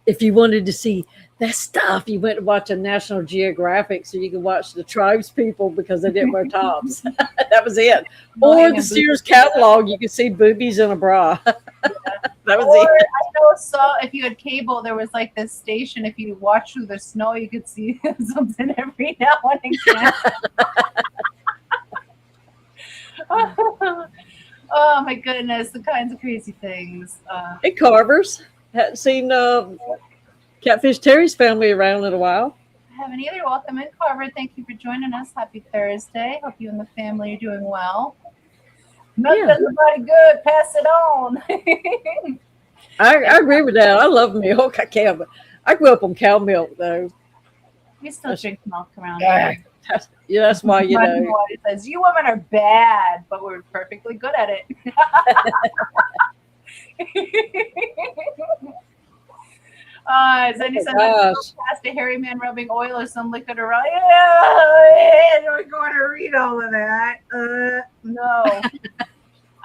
If you wanted to see that stuff, you went to watch a National Geographic so you could watch the tribes people because they didn't wear tops. That was it. Or the Sears catalog, you could see boobies in a bra. That was it. I know, so if you had cable, there was like this station. If you watch through the snow, you could see something every now and again. Oh my goodness, the kinds of crazy things. Hey, Carvers. Hadn't seen Catfish Terry's family around in a while. I haven't either. Welcome in, Carver. Thank you for joining us. Happy Thursday. Hope you and the family are doing well. Milk does the body good. Pass it on. I agree with that. I love milk. I grew up on cow milk, though. We still drink milk around here. Yeah, that's why, It says, you women are bad, but we're perfectly good at it. Is any past a hairy man rubbing oil or some liquid around? Yeah, we're going to read all of that. No.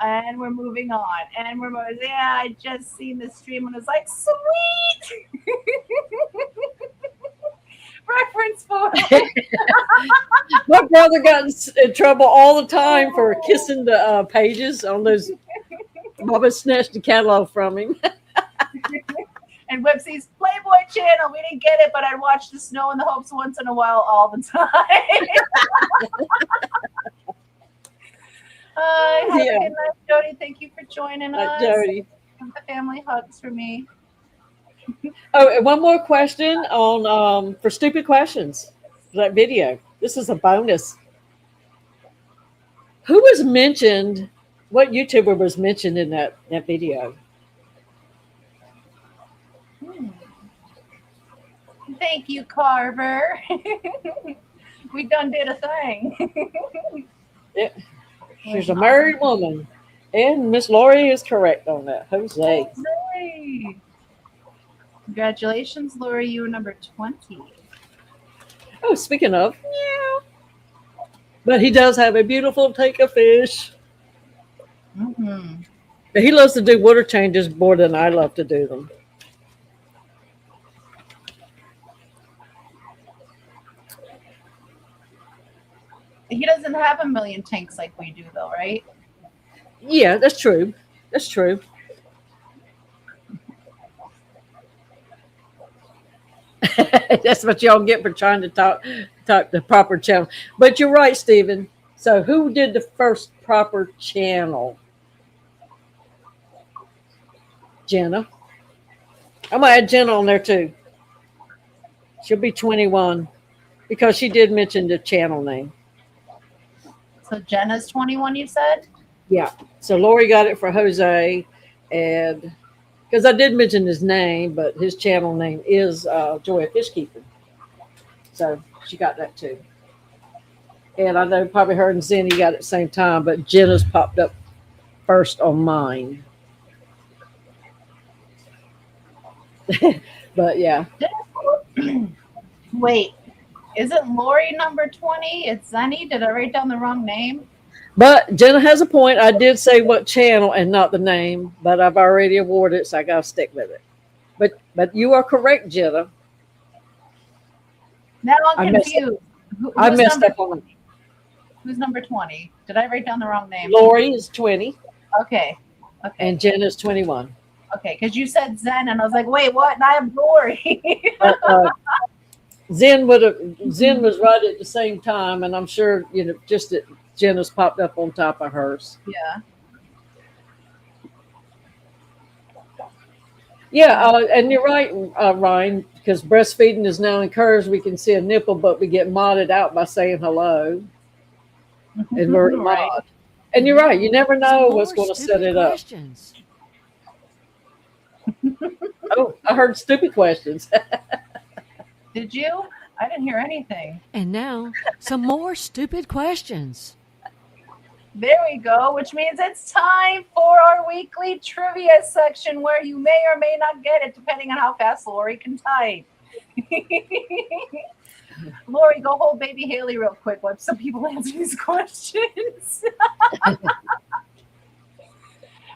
And we're moving on. And we're moving. Yeah, I just seen the stream and I was like, sweet. Reference photo. My brother got in trouble all the time for kissing the pages on those. Mama snatched the catalog from him. And Websy's Playboy channel. We didn't get it, but I'd watch the Snow in the Hopes once in a while all the time. Have a good night, Jody. Thank you for joining us. Jody. Give the family hugs for me. Oh, and one more question on for stupid questions. That video. This is a bonus. Who was mentioned? What YouTuber was mentioned in that video? Thank you, Carver. We done did a thing. Yeah. She's a married woman. And Miss Lori is correct on that. Jose. Jose. Congratulations, Lori. You were number 20. Oh, speaking of. Yeah. But he does have a beautiful take of fish. Mm-hmm. But he loves to do water changes more than I love to do them. He doesn't have a million tanks like we do, though, right? Yeah, that's true. That's true. That's what y'all get for trying to talk the proper channel. But you're right, Stephen. So who did the first proper channel? Jenna. I'm going to add Jenna on there too. She'll be 21 because she did mention the channel name. So Jenna's 21, you said? Yeah. So Lori got it for Jose, and because I did mention his name, but his channel name is Joy of Fishkeeping. So she got that too. And I know probably her and Zenny got it at the same time, but Jenna's popped up first on mine. But yeah. Wait, isn't Lori number 20? It's Zenny. Did I write down the wrong name? But Jenna has a point. I did say what channel and not the name, but I've already awarded it, so I got to stick with it. But you are correct, Jenna. Now I'm confused. I messed up on it. Who's number 20? Did I write down the wrong name? Lori is 20. Okay. And Jenna's 21. Okay, because you said Zen, and I was like, wait, what? And I have Lori. Zen was right at the same time, and I'm sure just that Jenna's popped up on top of hers. Yeah. Yeah, and you're right, Ryan, because breastfeeding is now encouraged. We can see a nipple, but we get modded out by saying hello. And we're right. mod. And you're right. You never know what's going to set it up. Oh, I heard stupid questions. Did you? I didn't hear anything. And now, some more stupid questions. There we go, which means it's time for our weekly trivia section where you may or may not get it, depending on how fast Lori can type. Lori, go hold baby Haley real quick while some people answer these questions.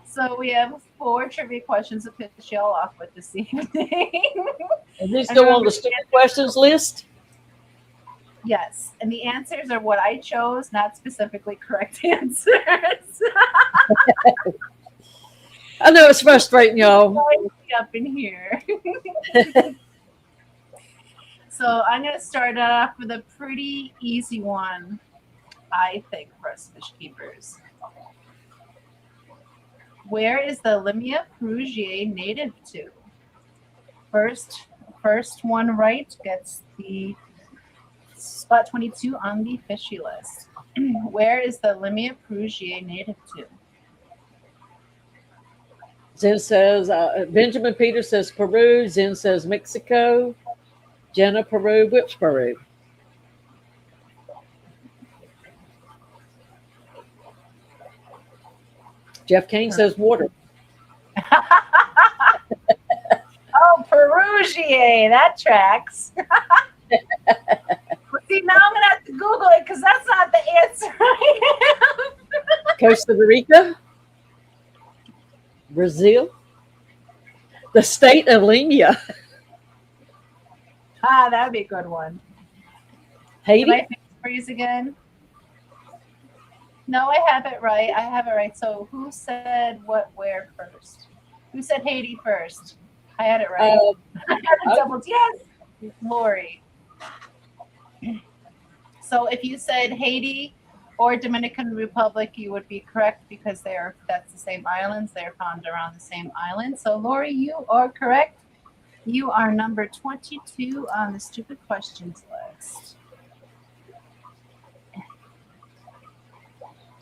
So we have 4 trivia questions to pitch y'all off with this evening. And these go on the stupid questions list? Yes, and the answers are what I chose, not specifically correct answers. I know it's frustrating, y'all. Up in here. So I'm going to start off with a pretty easy one, I think, for us fish keepers. Where is the Limia perugiae native to? First one right gets the spot 22 on the fishy list. Where is the Limia perugiae native to? Zen says, Benjamin Peter says Peru. Zen says Mexico. Jenna, Peru. Which Peru? Jeff Kane says water. Oh, perugiae. That tracks. See, now I'm going to have to Google it because that's not the answer I have. Costa Rica? Brazil. The state of Lemia. Ah, that'd be a good one. Haiti. Am I fixed freeze again? No, I have it right. I have it right. So who said what where first? Who said Haiti first? I had it right. I had it doubled. Yes, Lori. So if you said Haiti or Dominican Republic, you would be correct because that's the same islands. They're found around the same island. So Lori, you are correct. You are number 22 on the stupid questions list. I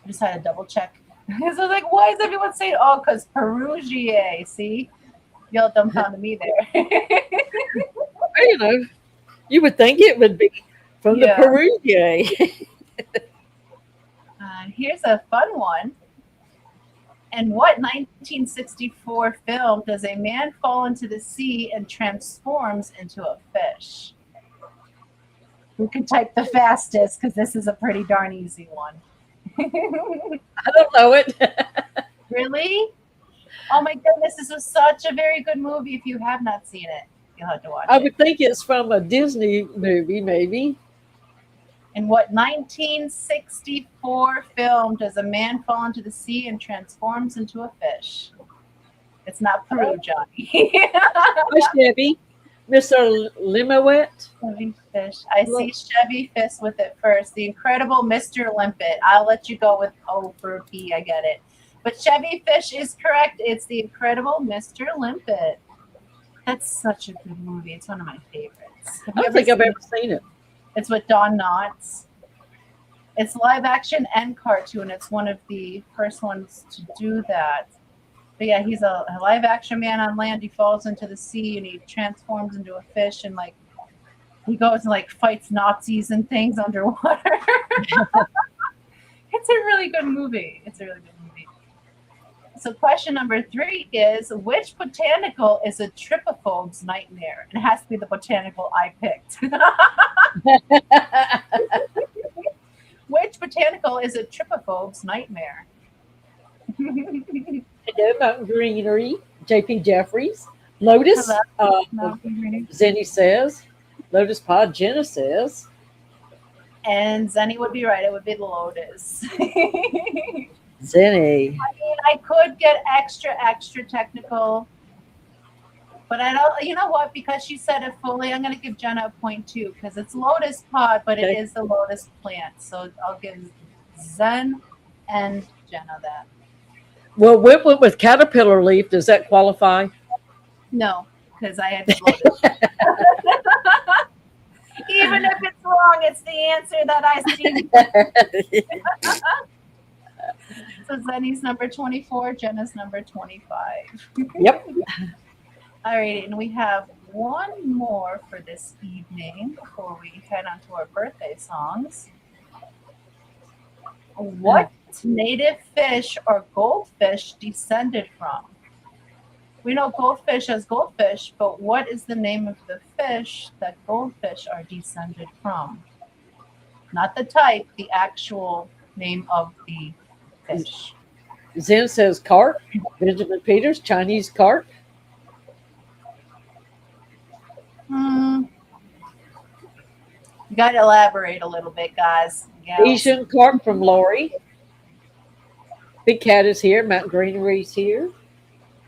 just had to double check. So I was like, why is everyone saying, oh, because Perugier? See? Y'all dumbfounded me there. You know, you would think it would be from the Perugier. Here's a fun one. In what 1964 film does a man fall into the sea and transforms into a fish? Who can type the fastest? Because this is a pretty darn easy one. I don't know it. Really? Oh my goodness, this is such a very good movie. If you have not seen it, you'll have to watch I it. would think it's from a Disney movie, maybe. In what 1964 film does a man fall into the sea and transforms into a fish? It's not Peru, Johnny. Chevy, Mr. Limowet. Chevy Fish. I see Chevy Fish with it first. The Incredible Mr. Limpet. I'll let you go with O for B. I get it. But Chevy Fish is correct. It's The Incredible Mr. Limpet. That's such a good movie. It's one of my favorites. I don't think I've ever seen it. It's with Don Knotts. It's live action and cartoon. It's one of the first ones to do that. But yeah, he's a live action man on land. He falls into the sea and he transforms into a fish and like he goes and like fights Nazis and things underwater. It's a really good movie. It's a really good movie. So question number 3 is, which botanical is a trypophobe's nightmare? It has to be the botanical I picked. Which botanical is a trypophobe's nightmare? Mountain Greenery, J.P. Jeffries, Lotus, Zenny says, Lotus Pod, Jenna says. And Zenny would be right. It would be the Lotus. Zenny. I mean, I could get extra technical. But I don't, you know what? Because she said it fully, I'm going to give Jenna a point too, because it's Lotus Pod, but it is the lotus plant. So I'll give Zen and Jenna that. Well, went with caterpillar leaf. Does that qualify? No, because I had lotus. Even if it's wrong, it's the answer that I see. So Zenny's number 24, Jenna's number 25. Yep. All right, and we have one more for this evening before we head on to our birthday songs. What native fish or goldfish descended from? We know goldfish as goldfish, but what is the name of the fish that goldfish are descended from? Not the type, the actual name of the fish. Zen says carp. Benjamin Peters, Chinese carp. You got to elaborate a little bit, guys. Asian carp from Lori. Big Cat is here. Mountain Greenery's here.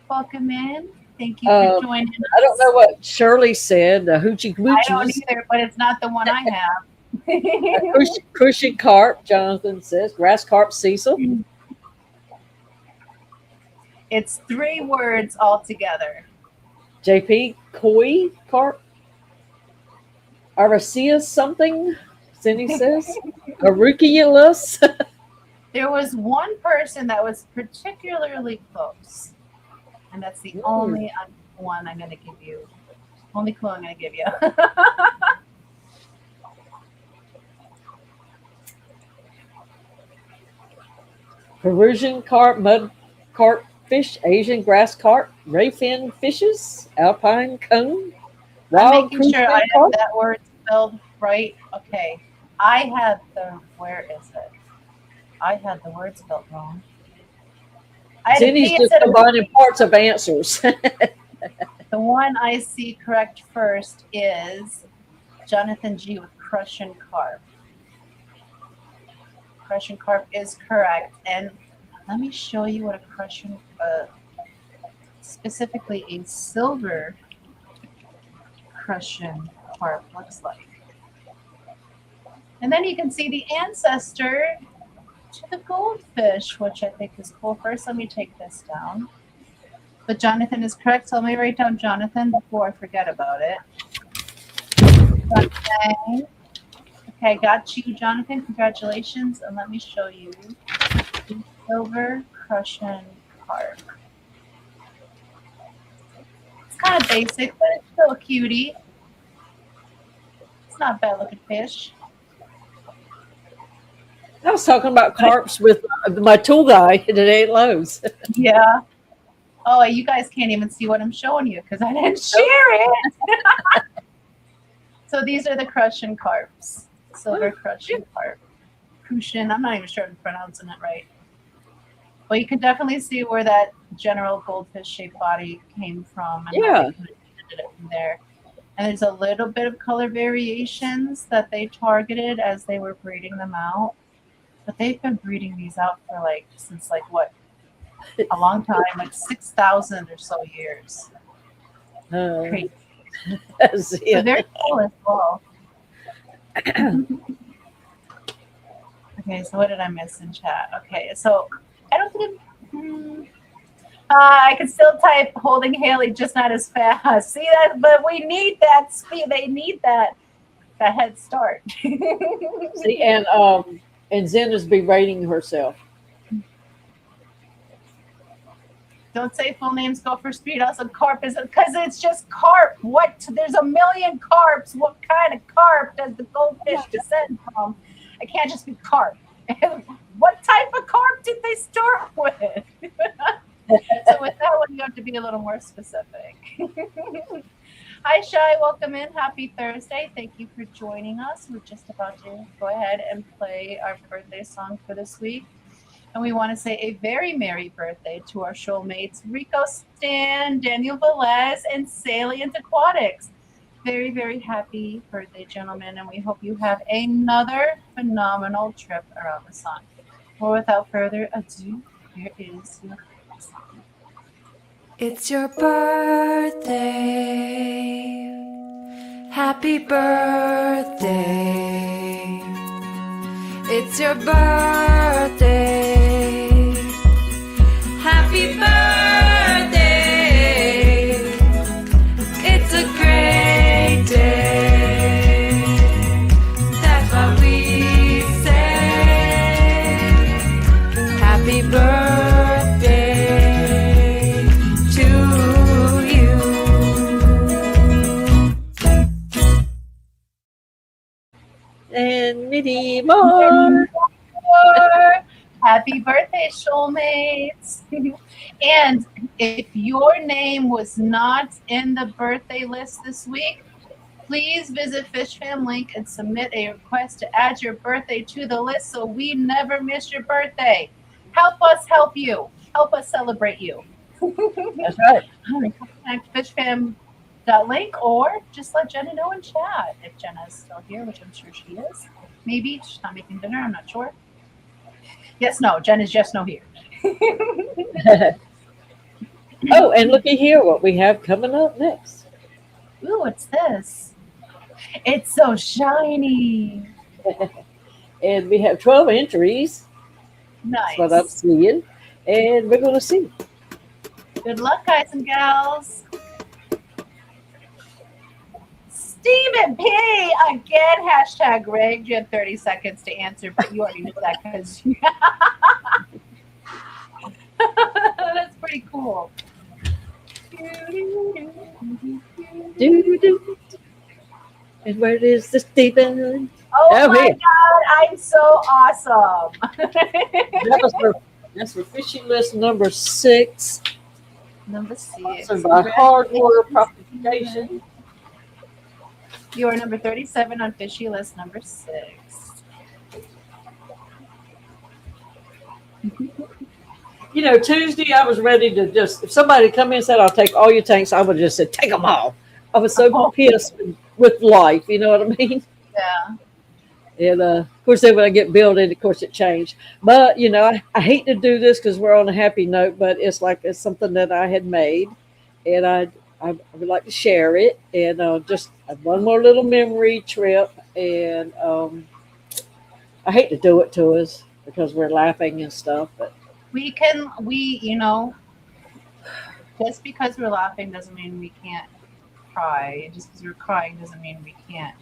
Welcome in. Thank you for joining us. I don't know what Shirley said. The hoochie moochies. I don't either, but it's not the one I have. Cushion carp, Jonathan says. Grass carp, Cecil. It's 3 words altogether. JP, koi carp. Aracia something, Cindy says. Aruculus. There was one person that was particularly close. And that's the only one I'm going to give you. Only clue I'm going to give you. Perusian carp, mud carp fish, Asian grass carp, rayfin fishes, alpine cone, I'm making sure I have that word spelled right. Okay. Where is it? I had the word spelled wrong. I had a Zinni's P just instead of combining parts of answers. the one I see correct first is Jonathan G with crush and carp. Crush and carp is correct. And let me show you what a crush and specifically a silver crush and carp looks like. And then you can see the ancestor to the goldfish, which I think is cool. First, let me take this down. But Jonathan is correct, so let me write down Jonathan before I forget about it. Okay, got you, Jonathan. Congratulations. And let me show you the silver crush and carp. It's kind of basic, but it's still a cutie. It's not a bad looking fish. I was talking about carps with my tool guy today at Lowe's. Yeah. Oh, you guys can't even see what I'm showing you because I didn't share it. So these are the crush and carps. Silver crush and carp. Crucian. I'm not even sure I'm pronouncing it right. But you can definitely see where that general goldfish shaped body came from. And how they kind of did it from there. And there's a little bit of color variations that they targeted as they were breeding them out. But they've been breeding these out for since what? A long time, 6,000 or so years. Crazy. So they're cool as well. Okay, so what did I miss in chat? Okay, so I don't think I can still type holding Haley, just not as fast. See that? But we need that speed. They need that head start. See, and Zen is berating herself. Don't say full names, go for speed. Also, carp is because it's just carp. What? There's a million carps. What kind of carp does the goldfish descend from? It can't just be carp. What type of carp did they start with? So with that one, you have to be a little more specific. Hi, Shai. Welcome in. Happy Thursday. Thank you for joining us. We're just about to go ahead and play our birthday song for this week. And we want to say a very merry birthday to our shoalmates, Rico Stan, Daniel Velez, and Salient Aquatics. Very, very happy birthday, gentlemen. And we hope you have another phenomenal trip around the sun. Well, without further ado, here is your song. It's your birthday. Happy birthday. It's your birthday. Happy birthday. It's a great day. That's what we say. Happy birthday to you. And many more. Happy birthday, shoalmates. And if your name was not in the birthday list this week, please visit FishFam link and submit a request to add your birthday to the list so we never miss your birthday. Help us help you. Help us celebrate you. That's right. Contact fishfam.link or just let Jenna know in chat if Jenna is still here, which I'm sure she is. Maybe she's not making dinner. I'm not sure. Yes, no. Jen is just no here. Oh, and looky here what we have coming up next. Ooh, what's this? It's so shiny. And we have 12 entries. Nice. That's what I'm seeing. And we're going to see. Good luck, guys and gals. Stephen P. Again, hashtag rigged. You had 30 seconds to answer, but you already knew that because that's pretty cool. And where is the Stephen? Oh my here. God, I'm so awesome. That's for fishing list number 6. Number 6. So by hard water propagation. You are number 37 on fishy list number 6. Tuesday I was ready to just, if somebody come in and said, I'll take all your tanks, I would have just said, take them all. I was so Oh. pissed with life, you know what I mean? Yeah. And of course, then when I get billed in, of course, it changed. But I hate to do this because we're on a happy note, but it's something that I had made, and I would like to share it, and just one more little memory trip. And I hate to do it to us because we're laughing and stuff, but just because we're laughing doesn't mean we can't cry. Just because we're crying doesn't mean we can't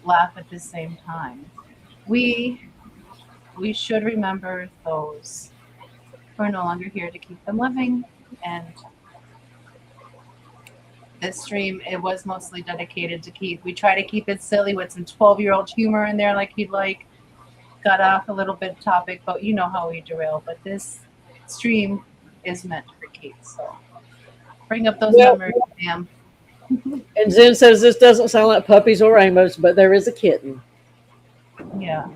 laugh at the same time. We should remember those who are no longer here to keep them living. And this stream, it was mostly dedicated to Keith. We try to keep it silly with some 12-year-old humor in there, like he'd like. Got off a little bit topic, but you know how we derail. But this stream is meant for Keith, so bring up those memories, ma'am. And Zen says this doesn't sound like puppies or rainbows, but there is a kitten. Yeah.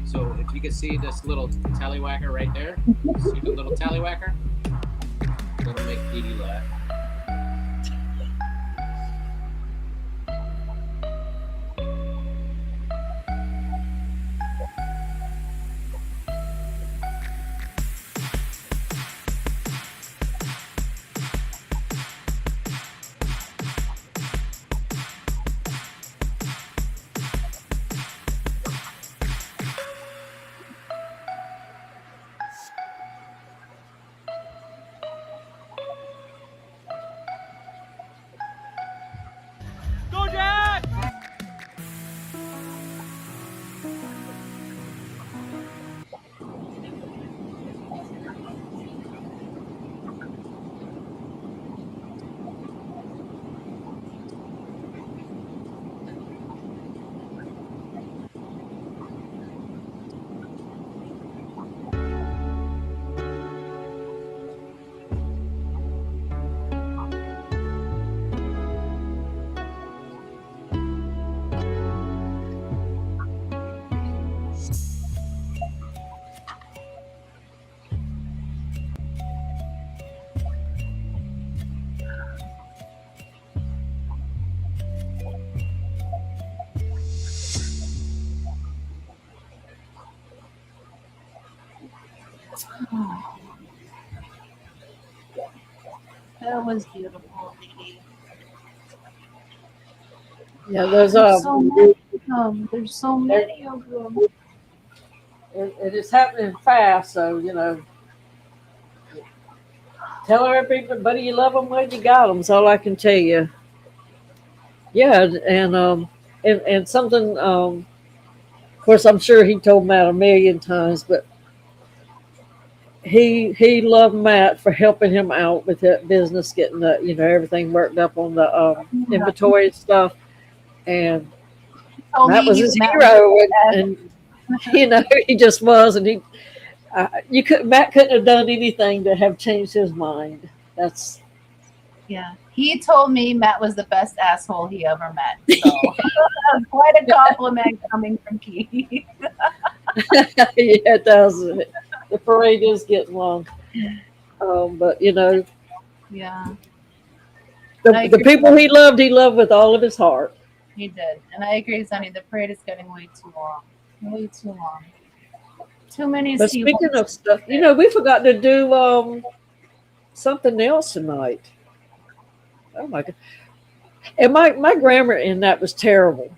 So if you can see this little tallywhacker right there, see the little tallywhacker? That'll make Didi laugh. That was beautiful, lady. Yeah, There's so many of them. There's so many of them. it is happening fast. So tell everybody you love them when you got them. That's all I can tell you. Yeah, and something. Of course, I'm sure he told Matt a million times, but he loved Matt for helping him out with that business, getting the everything worked up on the inventory and stuff. And Matt was his hero, and he just was, and Matt couldn't have done anything to have changed his mind. Yeah. He told me Matt was the best asshole he ever met. So quite a compliment coming from Keith. Yeah, it does. The parade is getting long. But yeah. The people he loved with all of his heart. He did. And I agree, Sonny, the parade is getting way too long. Way too long. Too many. But speaking of stuff, we forgot to do something else tonight. Oh my God. And my grammar in that was terrible.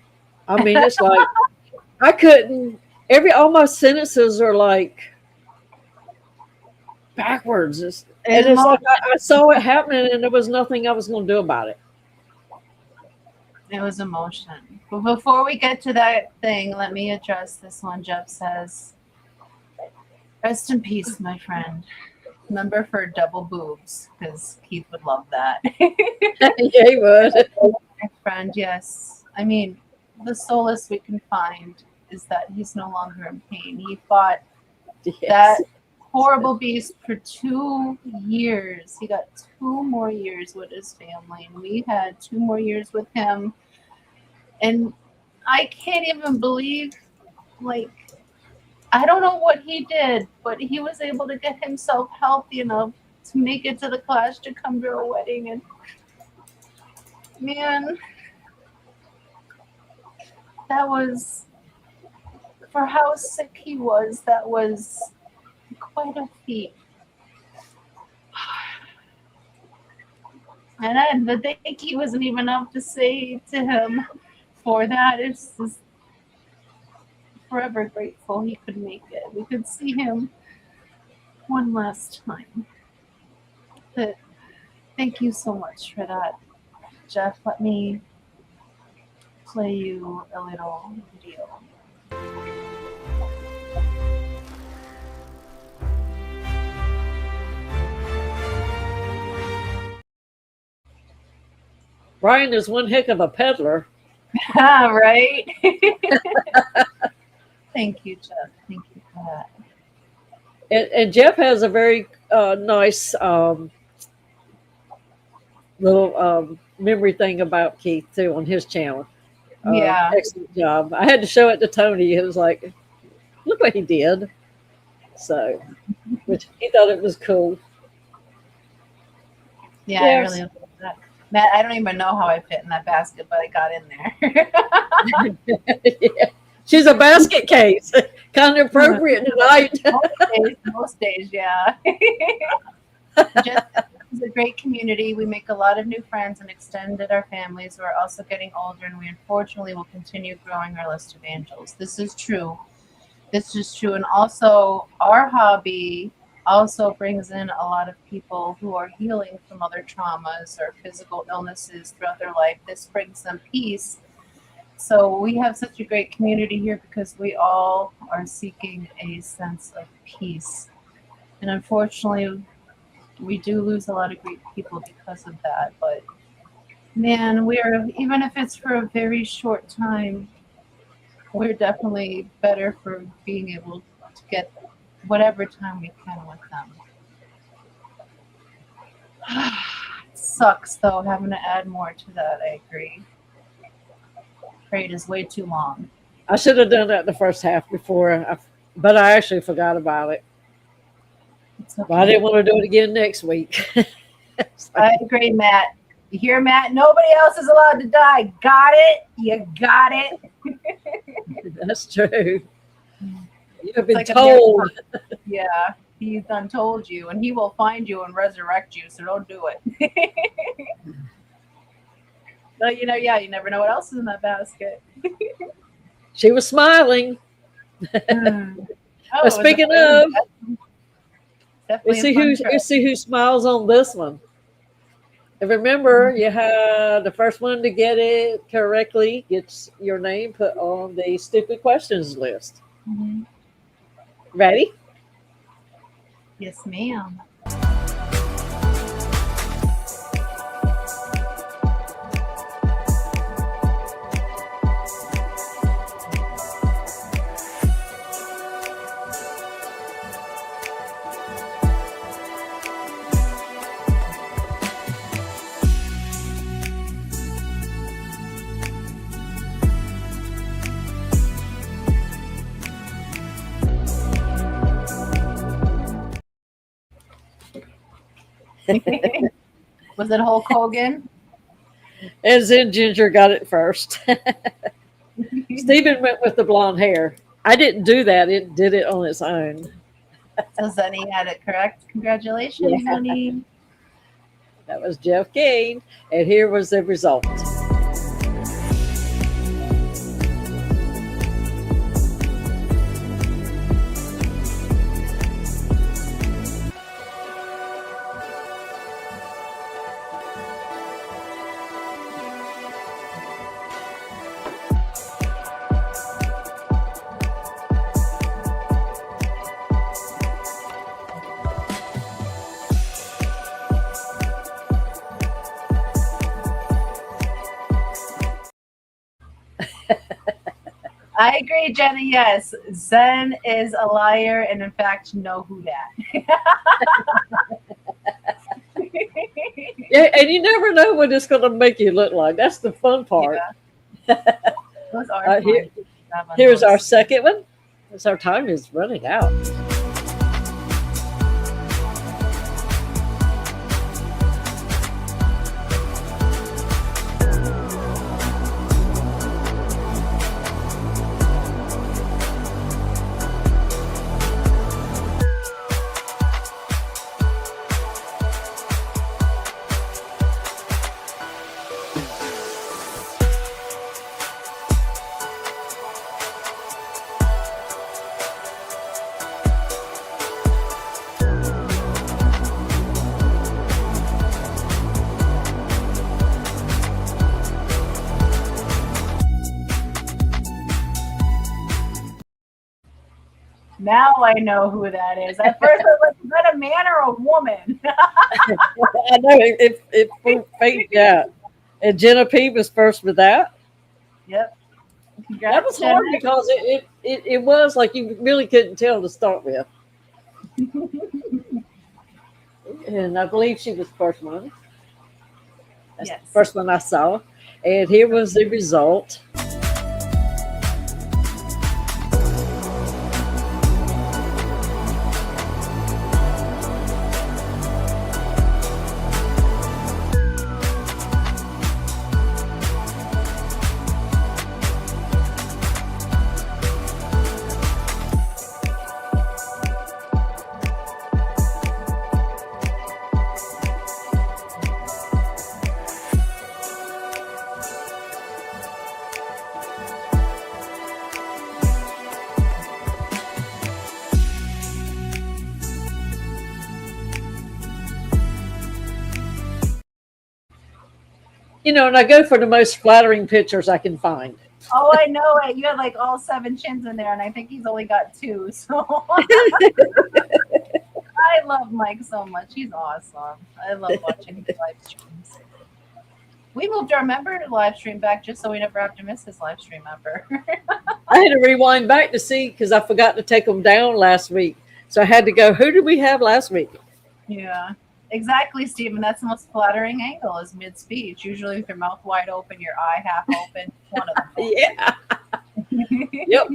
I mean, it's like I couldn't all my sentences are like backwards. It's like I saw it happening and there was nothing I was going to do about it. It was emotion. But before we get to that thing, let me address this one. Jeff says, rest in peace, my friend. Remember for double boobs, because Keith would love that. Yeah, he would. My friend, yes. I mean, the solace we can find is that he's no longer in pain. He fought that horrible beast for 2 years. He got 2 more years with his family, and we had 2 more years with him. And I can't even believe, I don't know what he did, but he was able to get himself healthy enough to make it to the Clash to come to a wedding. And man, that was, for how sick he was, that was quite a feat. And the thank you wasn't even enough to say to him for that. It's just forever grateful he could make it. We could see him one last time. But thank you so much for that, Jeff. Let me play you a little video. Brian is one heck of a peddler. Right? Thank you, Jeff. Thank you for that. And Jeff has a very nice little memory thing about Keith, too, on his channel. Yeah. Excellent job. I had to show it to Tony. It was like, look what he did. So, which he thought it was cool. Yeah, I really love that. Matt, I don't even know how I fit in that basket, but I got in there. Yeah. She's a basket case. Kind of appropriate tonight. Most days, yeah. Just is a great community. We make a lot of new friends and extended our families. We're also getting older, and we unfortunately will continue growing our list of angels. This is true. This is true. And also, our hobby also brings in a lot of people who are healing from other traumas or physical illnesses throughout their life. This brings them peace. So we have such a great community here because we all are seeking a sense of peace. And unfortunately, we do lose a lot of great people because of that. But man, even if it's for a very short time, we're definitely better for being able to get whatever time we can with them. It sucks though, having to add more to that. I agree. Parade is way too long. I should have done that the first half but I actually forgot about it. It's okay. But I didn't want to do it again next week. I agree, Matt. You hear, Matt? Nobody else is allowed to die. Got it? You got it? That's true. You have been like told. Yeah. He's done told you, and he will find you and resurrect you, so don't do it. But you never know what else is in that basket. She was smiling. Oh, But speaking of, definitely let's see who smiles on this one. And remember, you have the first one to get it correctly gets your name put on the stupid questions list. Mm-hmm. Ready? Yes, ma'am. Was it Hulk Hogan? As in Ginger got it first. Stephen went with the blonde hair. I didn't do that. It did it on its own. So Zenny had it correct. Congratulations, Yeah. Zenny. That was Jeff Kane. And here was the result. I agree, Jenny. Yes, Zen is a liar, and in fact, know who that. Yeah, and you never know what it's going to make you look like. That's the fun part. Yeah. Those are fun. Here's our second one. As our time is running out. Now I know who that is. At first, I was like, is that a man or a woman? I know it faded out. And Jenna P was first with that. Yep. That was hard because it was like you really couldn't tell to start with. And I believe she was the first one. That's Yes. the first one I saw. And here was the result. You know, and I go for the most flattering pictures I can find. Oh, I know it. You had like all 7 chins in there, and I think he's only got 2. So I love Mike so much. He's awesome. I love watching his live streams. We moved our member live stream back just so we never have to miss his live stream ever. I had to rewind back to see because I forgot to take them down last week. So I had to go, who did we have last week? Yeah. Exactly, Stephen. That's the most flattering angle is mid-speech. Usually with your mouth wide open, your eye half open, one of them. Yeah. Yep.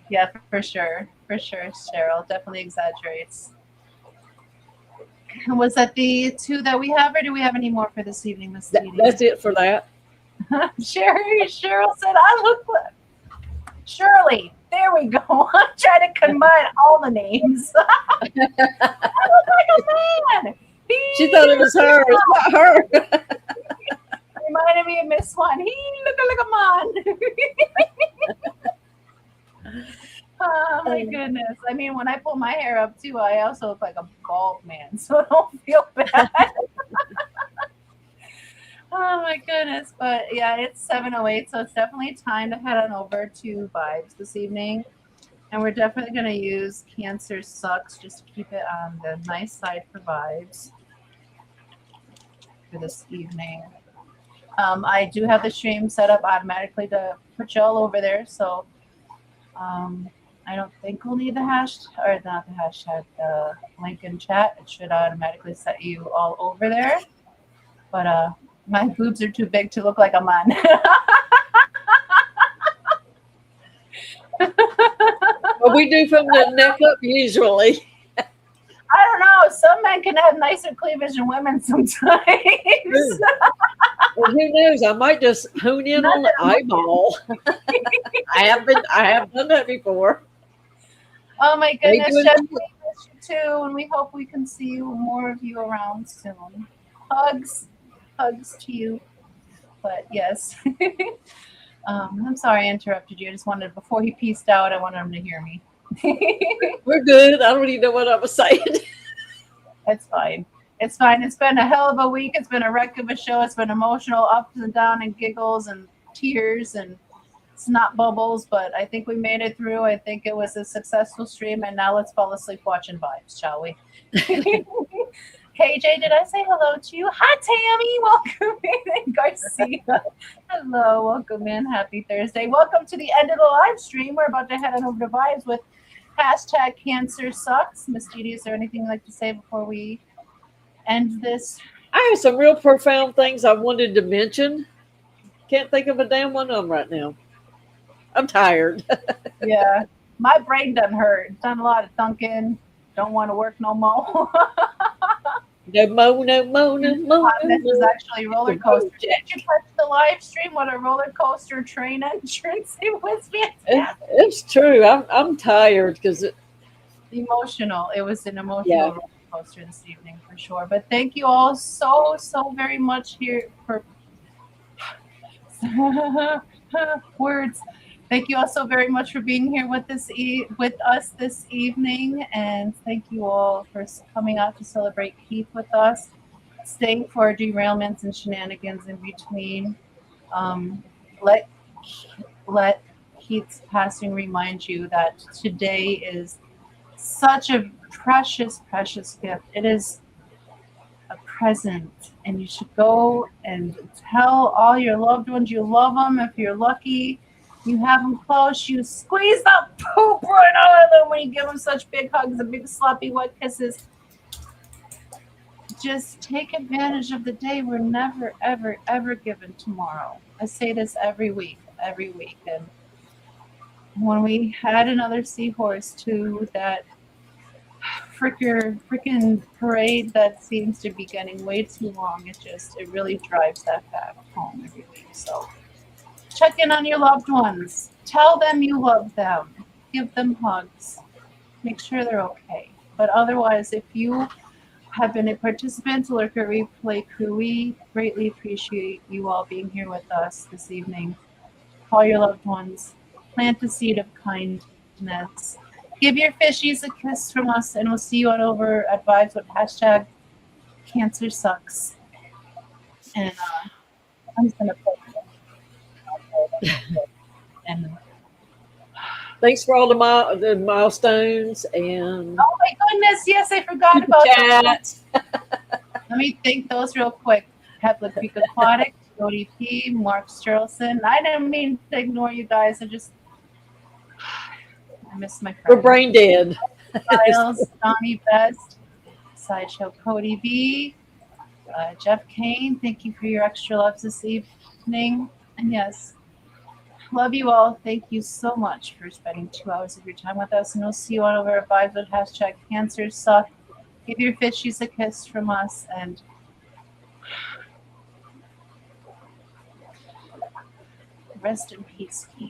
Yeah, for sure. For sure, Cheryl. Definitely exaggerates. Was that the 2 that we have, or do we have any more for this evening, Miss Didi? That's it for that. Cheryl said, I look good. Shirley. There we go. I'm trying to combine all the names. I look like a man. She thought it was her. It's not her. Reminded me of Miss One. He look like a man. Oh my goodness. I mean, when I pull my hair up too, I also look like a bald man, so don't feel bad. Oh my goodness. But yeah, it's 7:08, so it's definitely time to head on over to Vibes this evening. And we're definitely going to use Cancer Sucks just to keep it on the nice side for Vibes for this evening. I do have the stream set up automatically to put y'all over there, so I don't think we'll need the the link in chat. It should automatically set you all over there. But my boobs are too big to look like a man. What we do from the neck up usually. I don't know. Some men can have nicer cleavage than women sometimes. Well, who knows? I might just hone in on the eyeball. I have done that before. Oh my goodness, doing Jeff, we miss you too, and we hope we can see you, more of you around soon. Hugs to you. But yes. I'm sorry I interrupted you. I just wanted, before he pieced out, I wanted him to hear me. We're good. I don't even know what I was saying. It's fine. It's fine. It's been a hell of a week. It's been a wreck of a show. It's been emotional, ups and downs and giggles and tears and snot bubbles, but I think we made it through. I think it was a successful stream, and now let's fall asleep watching Vibes, shall we? KJ, did I say hello to you? Hi, Tammy. Welcome in. Garcia. Hello. Welcome in. Happy Thursday. Welcome to the end of the live stream. We're about to head on over to Vibes with hashtag Cancer Sucks. Miss Didi, is there anything you'd like to say before we end this? I have some real profound things I wanted to mention. Can't think of a damn one of them right now. I'm tired. Yeah. My brain done hurt. Done a lot of thinking. Don't want to work no more. No mo. This is actually roller coaster. Did you catch the live stream? What a roller coaster train entrance. It was fantastic. It's true. I'm tired because Emotional. It was an emotional Yeah. roller coaster this evening for sure. But thank you all so very much here for words. Thank you all so very much for being here with us this evening, and thank you all for coming out to celebrate Keith with us, staying for derailments and shenanigans in between. Let Keith's passing remind you that today is such a precious gift. It is a present, and you should go and tell all your loved ones you love them. If you're lucky, you have them close. You squeeze the poop right out of them when you give them such big hugs and big sloppy wet kisses. Just take advantage of the day. We're never, ever given tomorrow. I say this every week. And when we had another seahorse to that freaking parade that seems to be getting way too long, it really drives that fact home every week. So check in on your loved ones. Tell them you love them. Give them hugs. Make sure they're okay. But otherwise, if you have been a participant to Lurker Replay Crew, we greatly appreciate you all being here with us this evening. Call your loved ones. Plant the seed of kindness. Give your fishies a kiss from us, and we'll see you on over at Vibes with hashtag Cancer Sucks. And I'm just going to put and thanks for all the milestones and oh my goodness, yes, I forgot about that. Let me thank those real quick. Hepler Creek Aquatic, ODP, Mark Sturleson. I didn't mean to ignore you guys. I miss my friend. we're brain dead. Miles, Donnie Best, Sideshow Cody B, Jeff Kane, thank you for your extra loves this evening. And yes, love you all. Thank you so much for spending 2 hours of your time with us. And we'll see you on over at Vibes with hashtag Cancer Suck. Give your fishies a kiss from us. And rest in peace, Keith.